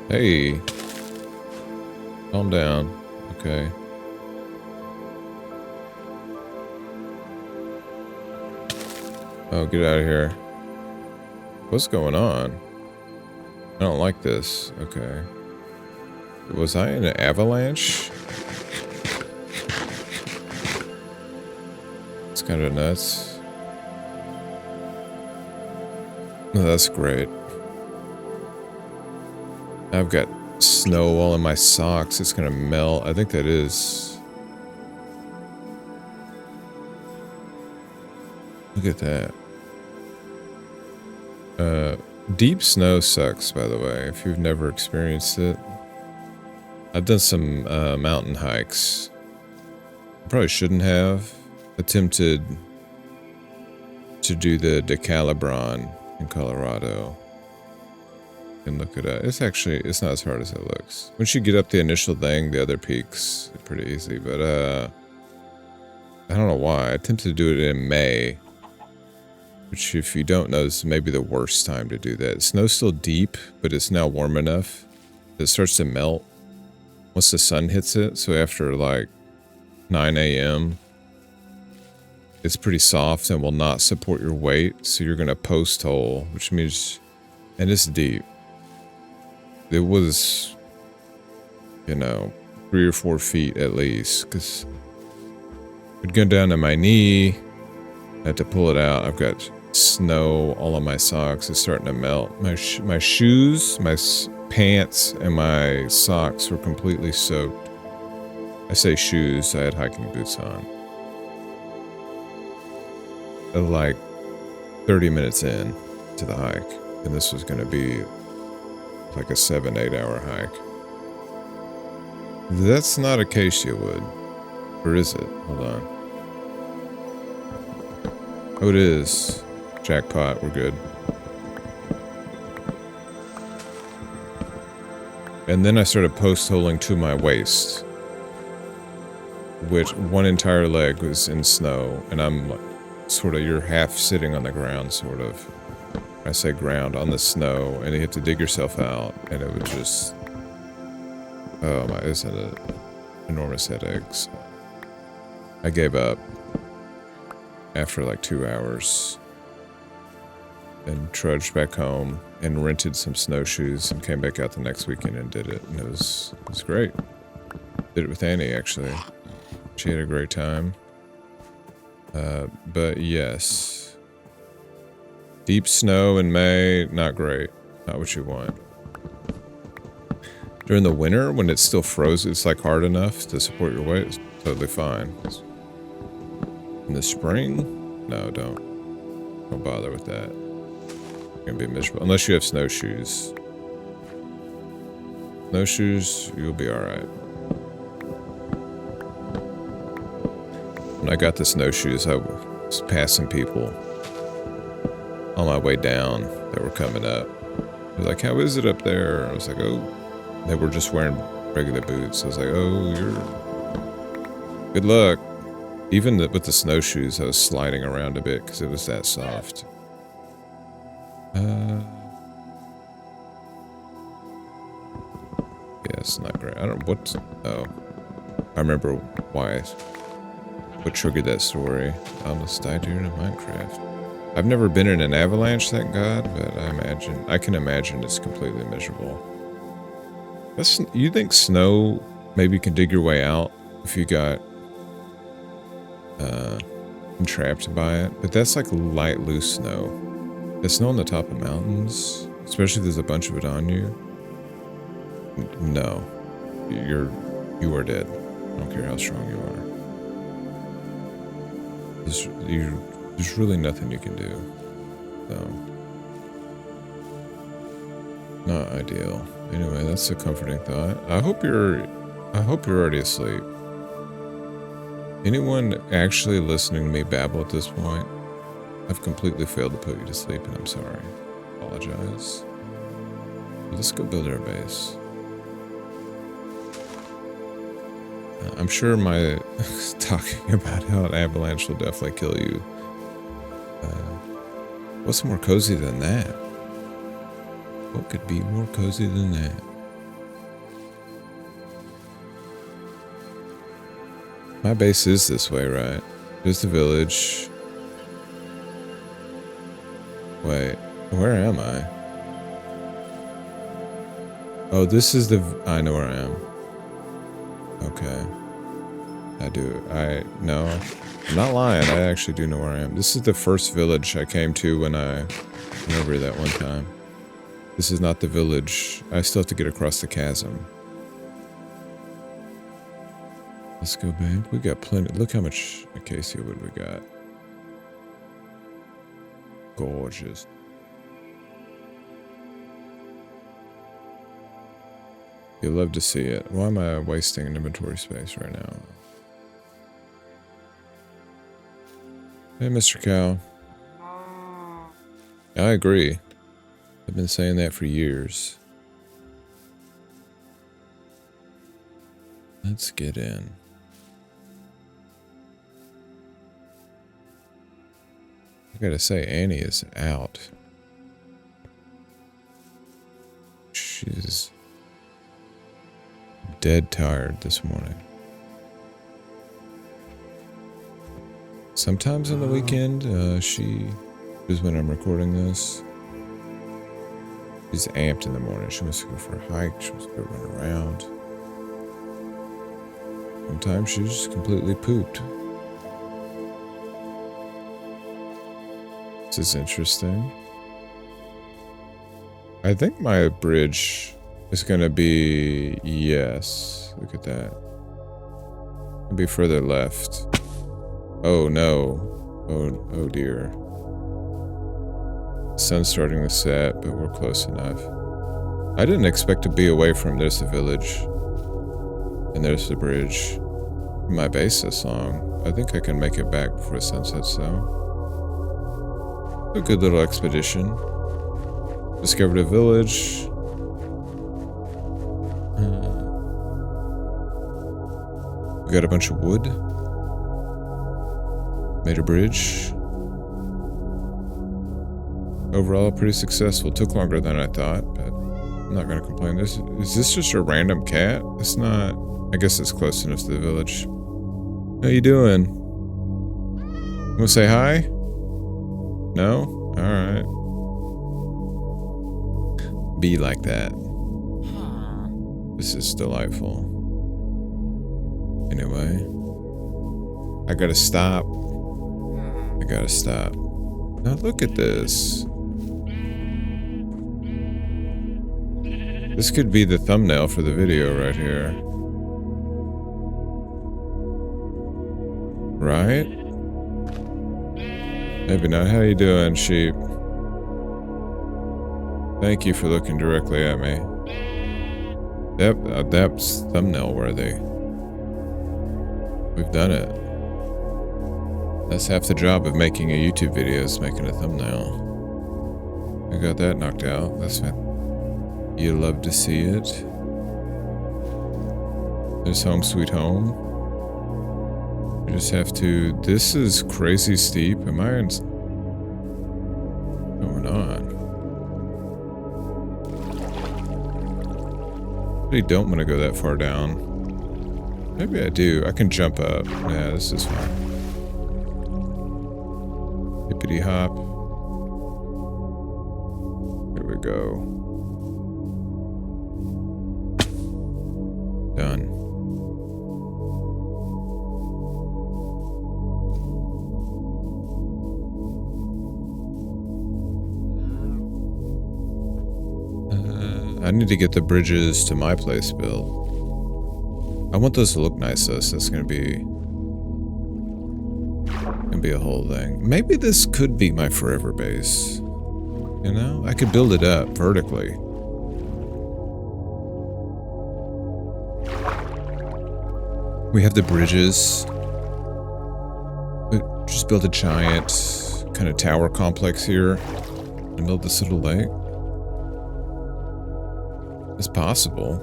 Hey. Calm down. Okay. Oh, get out of here. What's going on? I don't like this. Okay. Was I in an avalanche? It's kind of nuts. Oh, that's great. I've got snow all in my socks. It's gonna melt. I think that is. Look at that. Deep snow sucks, by the way, if you've never experienced it. I've done some mountain hikes. Probably shouldn't have. Attempted to do the Decalibron in Colorado. And look it up. It's not as hard as it looks. Once you get up the initial thing, the other peaks are pretty easy. But I don't know why. I attempted to do it in May. Which, if you don't know, is maybe the worst time to do that. Snow's still deep, but it's now warm enough that it starts to melt once the sun hits it. So after like 9 a.m., it's pretty soft and will not support your weight. So you're going to post hole, which means, and it's deep. It was, 3 or 4 feet at least, because it'd go down to my knee. I had to pull it out. I've got snow all on my socks. It's starting to melt. My shoes, my pants, and my socks were completely soaked. I say shoes, I had hiking boots on. Like 30 minutes in to the hike, and this was going to be like a 7-8 hour hike. That's not acacia wood. Or is it? Hold on. Oh, it is. Jackpot, we're good. And then I started post-holing to my waist, which one entire leg was in snow, and I'm like, sort of, you're half sitting on the ground, sort of. I say ground, on the snow, and you have to dig yourself out, and it was just, oh my, it's an enormous headaches. I gave up after like 2 hours and trudged back home and rented some snowshoes and came back out the next weekend and did it, and it was great. Did it with Annie, actually. She had a great time. But yes, deep snow in May, not great. Not what you want. During the winter, when it's still frozen, it's like hard enough to support your weight, it's totally fine. In the spring, no, don't bother with that. You're gonna be miserable unless you have snowshoes. Snowshoes, you'll be all right. When I got the snowshoes, I was passing people on my way down that were coming up. They're like, how is it up there? I was like, oh. They were just wearing regular boots. I was like, oh, you're... Good luck. Even with the snowshoes, I was sliding around a bit because it was that soft. Yeah, it's not great. I don't... What... Oh. I remember why... What triggered that story. I almost died during a Minecraft. I've never been in an avalanche, thank God, but I can imagine it's completely miserable. You think snow maybe can dig your way out if you got entrapped by it, but that's like light, loose snow. The snow on the top of mountains, especially if there's a bunch of it on you. No, you are dead. I don't care how strong you are. There's really nothing you can do. So, not ideal. Anyway, that's a comforting thought. I hope you're already asleep. Anyone actually listening to me babble at this point? I've completely failed to put you to sleep, and I'm sorry. Apologize. But let's go build our base. I'm sure my talking about how an avalanche will definitely kill you. What's more cozy than that? What could be more cozy than that? My base is this way, right? There's the village. Wait, where am I? Oh, this is I know where I am. Okay. No, I'm not lying. I actually do know where I am. This is the first village I came to when I went over here that one time. This is not the village. I still have to get across the chasm. Let's go back. We got plenty. Look how much acacia wood we got. Gorgeous. You'll love to see it. Why am I wasting inventory space right now? Hey, Mr. Cow. I agree. I've been saying that for years. Let's get in. I gotta say, Annie is out. She's dead tired this morning. Sometimes on the weekend, she is when I'm recording this. She's amped in the morning. She wants to go for a hike. She wants to go run around. Sometimes she's just completely pooped. This is interesting. I think my bridge is gonna be, yes, look at that. It'll be further left. Oh no. Oh dear. The sun's starting to set, but we're close enough. I didn't expect to be away from there's the village. And there's the bridge. My base this long. I think I can make it back before sunset, so. A good little expedition. Discovered a village. We got a bunch of wood. Made a bridge. Overall, pretty successful. Took longer than I thought, but I'm not gonna complain. Is this just a random cat? It's not. I guess it's close enough to the village. How you doing? Wanna say hi? No? Alright. Be like that. This is delightful. Anyway. I gotta stop. Now look at this. This could be the thumbnail for the video right here. Right? Maybe not. How you doing, sheep? Thank you for looking directly at me. Yep, that's thumbnail worthy. We've done it. That's half the job of making a YouTube video is making a thumbnail. We got that knocked out. That's fantastic. You love to see it. There's home sweet home. You just have to. This is crazy steep. Am I in? Going on? I really don't want to go that far down. Maybe I do. I can jump up. Yeah, this is fine. Hippity hop. Here we go. Done. I need to get the bridges to my place built. I want those to look nice though, so that's gonna be a whole thing. Maybe this could be my forever base. You know? I could build it up vertically. We have the bridges. We just build a giant kind of tower complex here and build this little lake. It's possible.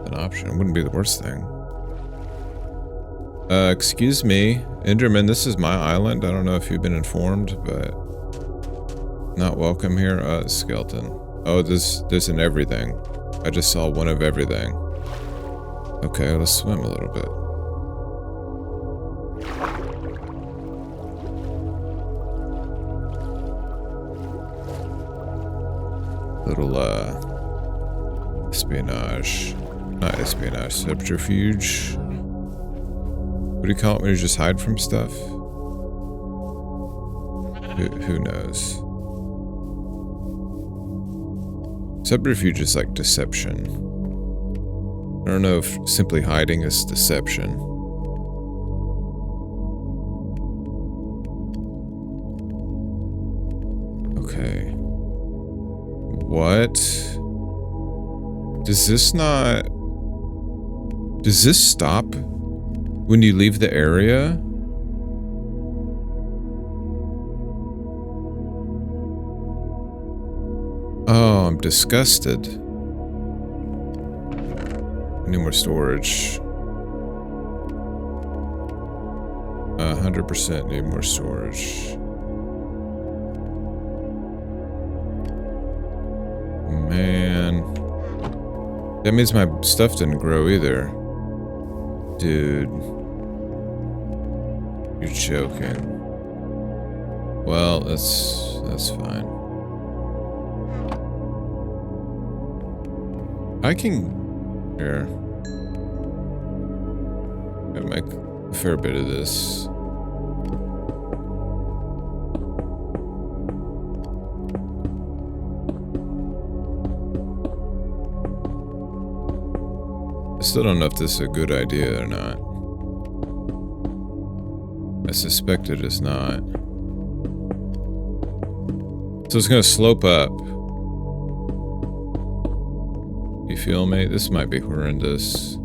An option. It wouldn't be the worst thing. Excuse me, Enderman, this is my island. I don't know if you've been informed, but not welcome here. Skeleton. Oh, there's an everything. I just saw one of everything. Okay, let's swim a little bit. Little, espionage. Not espionage, subterfuge. What do you call it when you just hide from stuff? Who knows? Subterfuge is like deception. I don't know if simply hiding is deception. Okay. What? Does this not... Does this stop when you leave the area? Oh, I'm disgusted. Need more storage. 100% need more storage. Man. That means my stuff didn't grow either. Dude. You're joking. Well, that's fine. I can... Here. Gotta make a fair bit of this. still don't know if this is a good idea or not. I suspect it is not. So it's going to slope up. You feel me? This might be horrendous.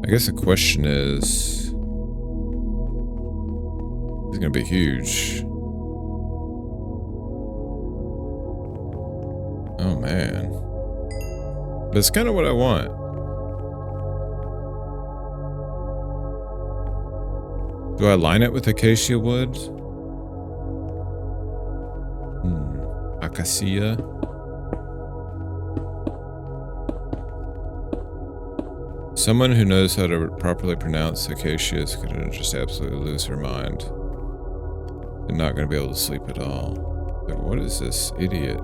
I guess the question is, it's going to be huge. Oh man. But it's kind of what I want. Do I line it with acacia wood? Acacia. Someone who knows how to properly pronounce acacia is going to just absolutely lose her mind. They're not going to be able to sleep at all. Like, what is this idiot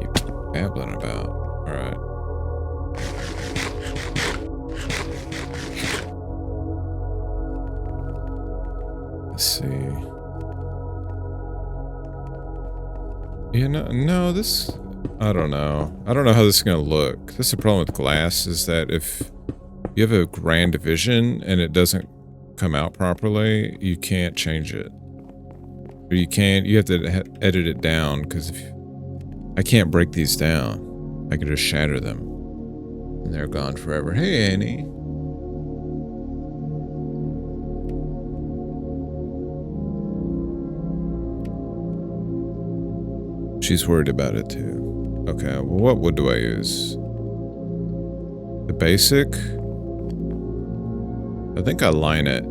you babbling about? Alright. Let's see. You know, no, this... I don't know. I don't know how this is going to look. This is the problem with glass, is that if you have a grand vision and it doesn't come out properly, you can't change it. Or you have to edit it down, because if I can't break these down. I can just shatter them. And they're gone forever. Hey, Annie. She's worried about it too. Okay, well, what wood do I use? The basic? I think I line it.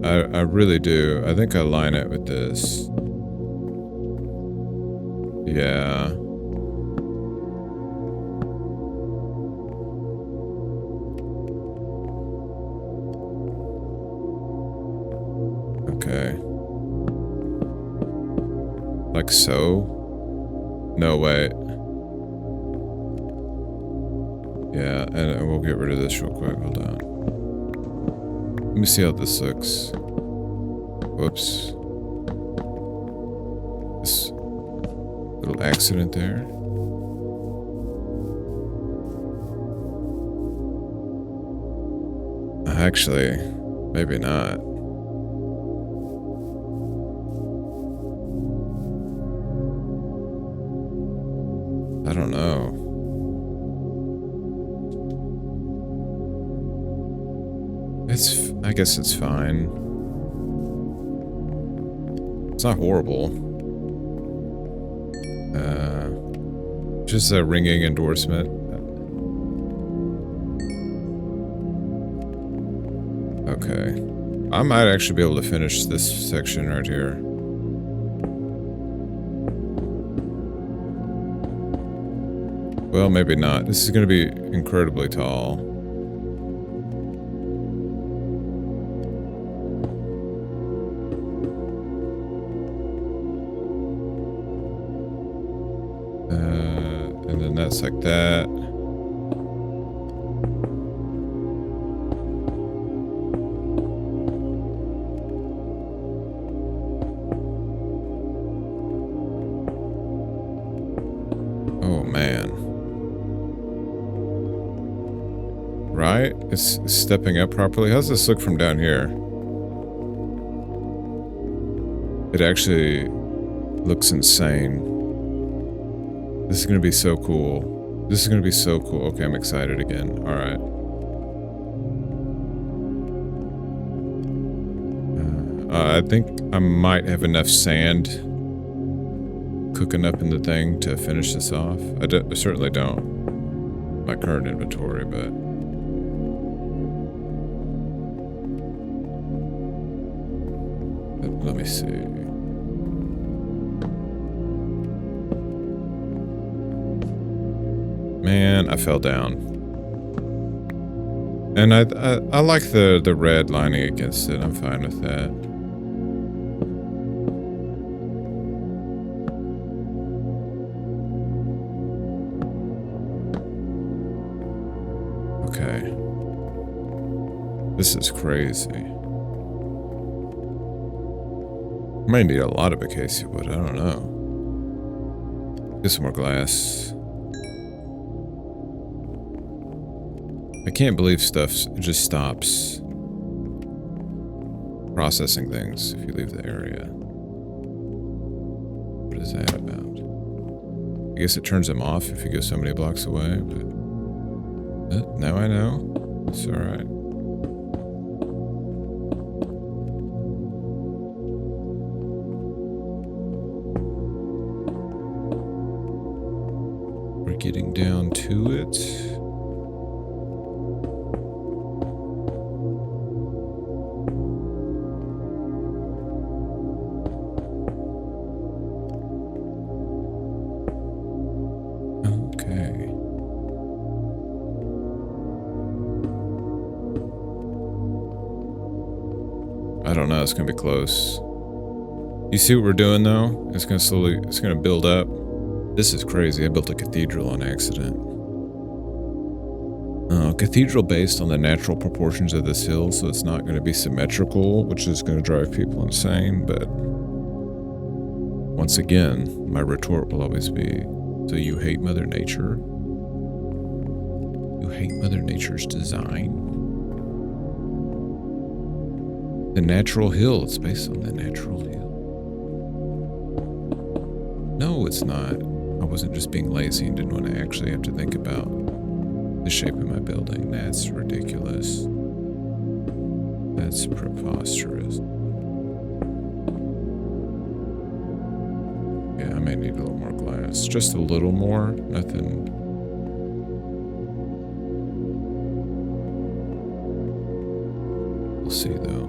I really do. I think I line it with this. Yeah. Okay. Like so? No, wait. Yeah, and we'll get rid of this real quick. Hold on. Let me see how this looks. Whoops. This little accident there. Actually, maybe not. I don't know. I guess it's fine. It's not horrible. Just a ringing endorsement. Okay. I might actually be able to finish this section right here. Well, maybe not. This is going to be incredibly tall. And then that's like that. Oh, man. Right? It's stepping up properly. How does this look from down here? It actually looks insane. This is going to be so cool. This is going to be so cool. Okay, I'm excited again. All right. I think I might have enough sand cooking up in the thing to finish this off. I certainly don't. My current inventory, but... Let me see. Man, I fell down. And I like the red lining against it. I'm fine with that. Okay. This is crazy. Might need a lot of acacia wood, I don't know. Get some more glass. I can't believe stuff just stops processing things if you leave the area. What is that about? I guess it turns them off if you go so many blocks away, but now I know. It's alright. We're getting down to it. I don't know, it's gonna be close. You see what we're doing though? It's gonna build up. This is crazy, I built a cathedral on accident. Cathedral based on the natural proportions of this hill, so it's not gonna be symmetrical, which is gonna drive people insane, but once again, my retort will always be, so you hate Mother Nature? You hate Mother Nature's design? The natural hill. It's based on the natural hill. No, it's not. I wasn't just being lazy and didn't want to actually have to think about the shape of my building. That's ridiculous. That's preposterous. Yeah, I may need a little more glass. Just a little more. Nothing. We'll see though.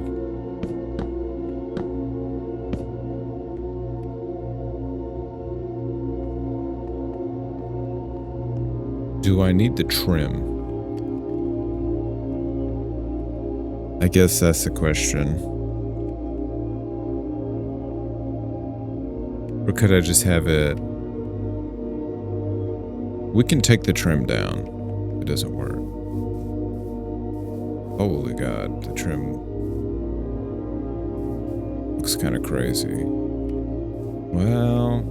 Do I need the trim? I guess that's the question. Or could I just have it? We can take the trim down. It doesn't work. Holy God, the trim looks kind of crazy. Well,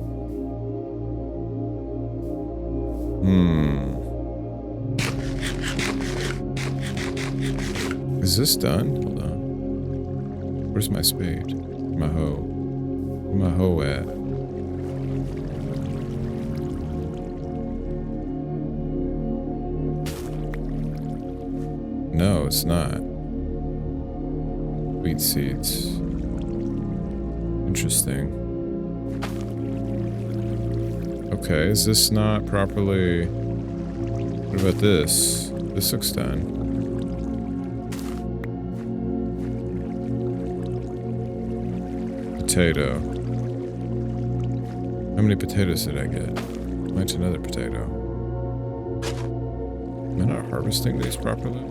is this done? Hold on. Where's my spade? My hoe? Where my hoe at? No, it's not. Wheat seeds. Interesting. Okay, is this not properly... What about this? This looks done. Potato. How many potatoes did I get? Mine's another potato. Am I not harvesting these properly?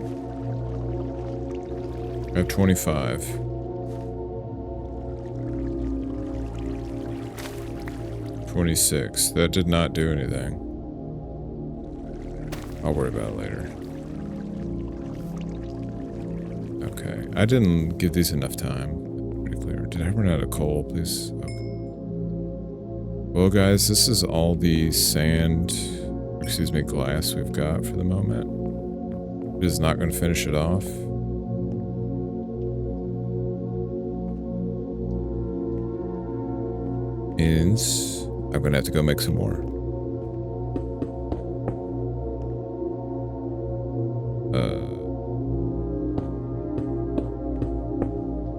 I have 25. 26. That did not do anything. I'll worry about it later. Okay. I didn't give these enough time. Pretty clear. Did I run out of coal, please? Okay. Well, guys, this is all the sand, excuse me, glass we've got for the moment. It is not going to finish it off. I'm gonna have to go make some more.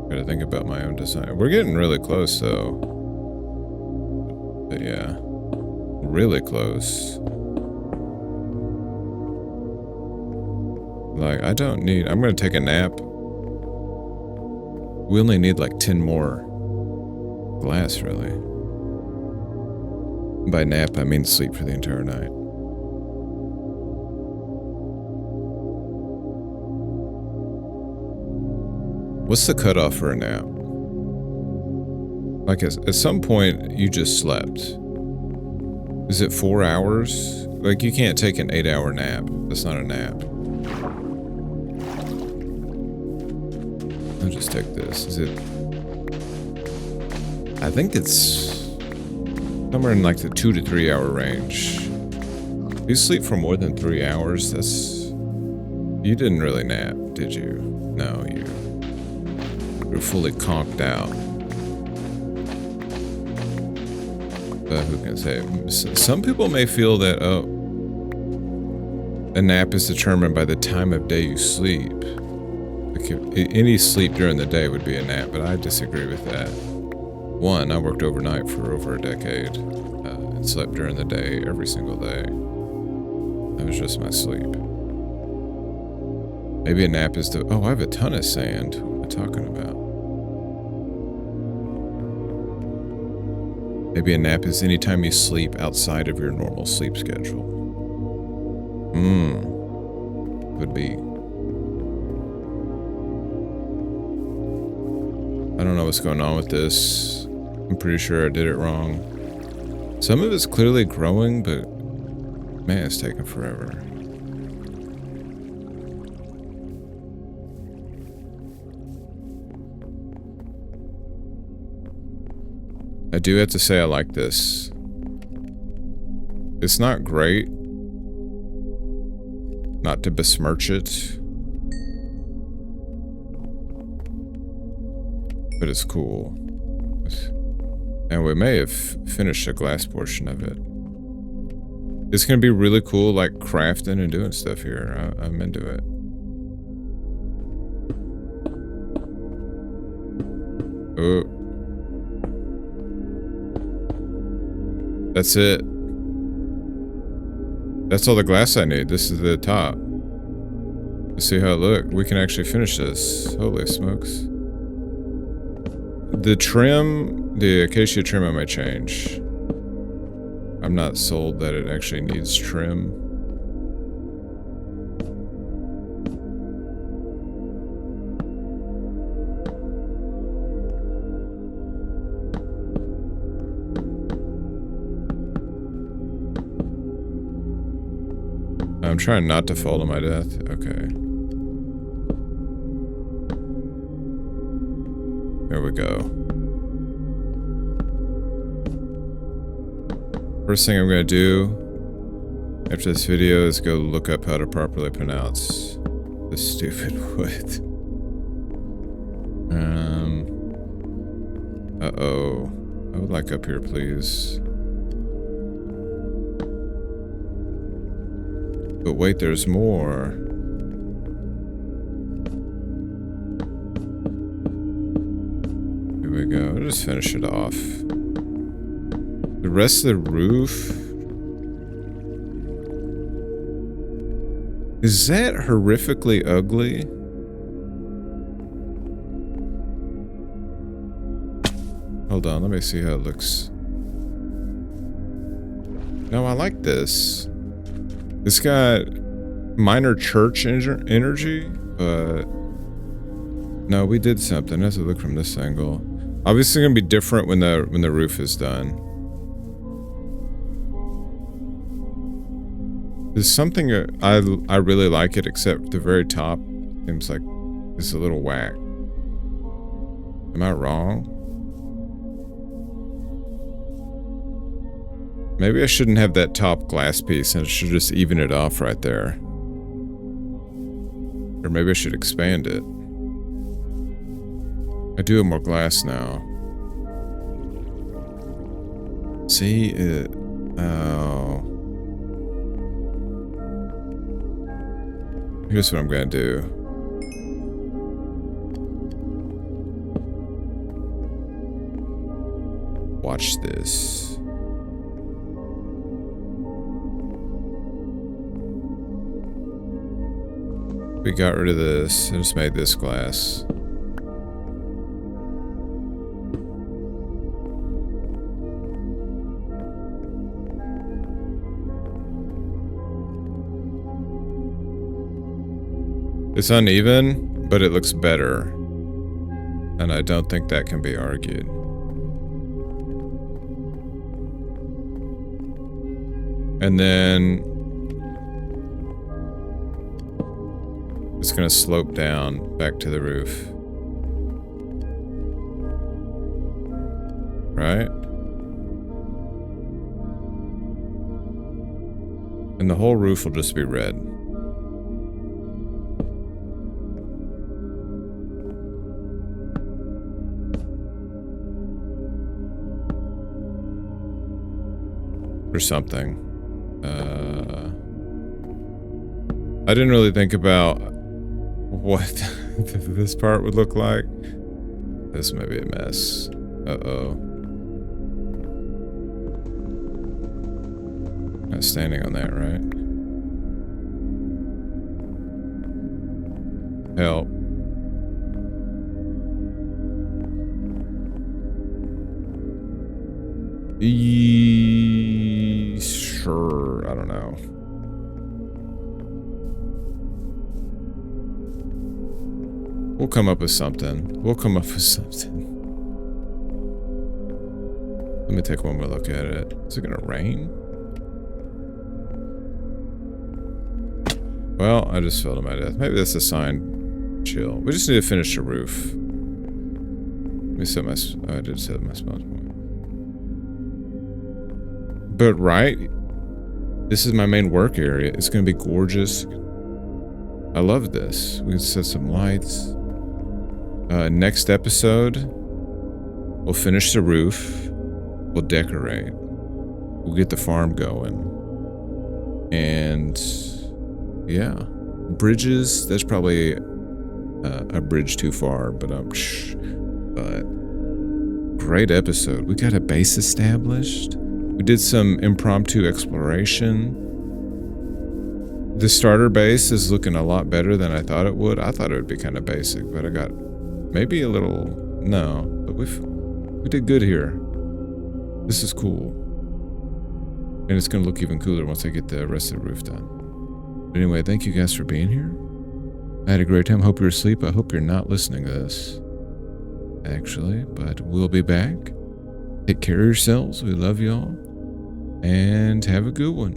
Gotta think about my own design. We're getting really close though. But yeah, really close. Like, I don't need, I'm gonna take a nap. We only need like 10 more glass, really. By nap, I mean sleep for the entire night. What's the cutoff for a nap? Like, at some point, you just slept. Is it 4 hours? Like, you can't take an 8-hour nap. That's not a nap. I'll just take this. Is it... I think it's somewhere in like the 2 to 3 hour range. If you sleep for more than 3 hours, that's... You didn't really nap, did you? No, you're fully conked out. Who can say? Some people may feel that, oh, a nap is determined by the time of day you sleep. Like any sleep during the day would be a nap, but I disagree with that. One, I worked overnight for over a decade and slept during the day every single day. That was just my sleep. Maybe a nap is the... Oh, I have a ton of sand. What am I talking about? Maybe a nap is any time you sleep outside of your normal sleep schedule. Could be. I don't know what's going on with this. I'm pretty sure I did it wrong. Some of it's clearly growing, but man, it's taking forever. I do have to say I like this. It's not great. Not to besmirch it. But it's cool. And we may have finished the glass portion of it. It's gonna be really cool, like crafting and doing stuff here. I'm into it. Oh. That's it. That's all the glass I need. This is the top. Let's see how it looks. We can actually finish this. Holy smokes. The trim, the acacia trim I might change. I'm not sold that it actually needs trim. I'm trying not to fall to my death. Okay. There we go. First thing I'm gonna do after this video is go look up how to properly pronounce this stupid wood. Uh-oh. I would like up here, please. But wait, there's more. Here we go. I'll just finish it off. The rest of the roof... Is that horrifically ugly? Hold on, let me see how it looks. No, I like this. It's got minor church energy, but no, we did something. Let's look from this angle. Obviously, gonna be different when the roof is done. There's something I really like it, except the very top seems like it's a little whack. Am I wrong? Maybe I shouldn't have that top glass piece and I should just even it off right there. Or maybe I should expand it. I do have more glass now. See it. Oh. Here's what I'm gonna do. Watch this. We got rid of this and just made this glass. It's uneven, but it looks better. And I don't think that can be argued. And then it's going to slope down back to the roof. right? And the whole roof will just be red. Or something. I didn't really think about what this part would look like. This may be a mess. Uh-oh. Not standing on that, right? Help. Sure, I don't know. We'll come up with something. We'll come up with something. Let me take one more look at it. Is it gonna rain? Well, I just fell to my death. Maybe that's a sign. Chill. We just need to finish the roof. Let me set my... Oh, I did set my spawn point. But right, this is my main work area. It's gonna be gorgeous. I love this. We can set some lights. Next episode, we'll finish the roof. We'll decorate. We'll get the farm going. And yeah, bridges. That's probably a bridge too far, but great episode. We got a base established. We did some impromptu exploration. The starter base is looking a lot better than I thought it would. I thought it would be kind of basic, but I got maybe a little... No, but we did good here. This is cool. And it's going to look even cooler once I get the rest of the roof done. But anyway, thank you guys for being here. I had a great time. Hope you're asleep. I hope you're not listening to this, actually, but we'll be back. Take care of yourselves. We love y'all. And have a good one.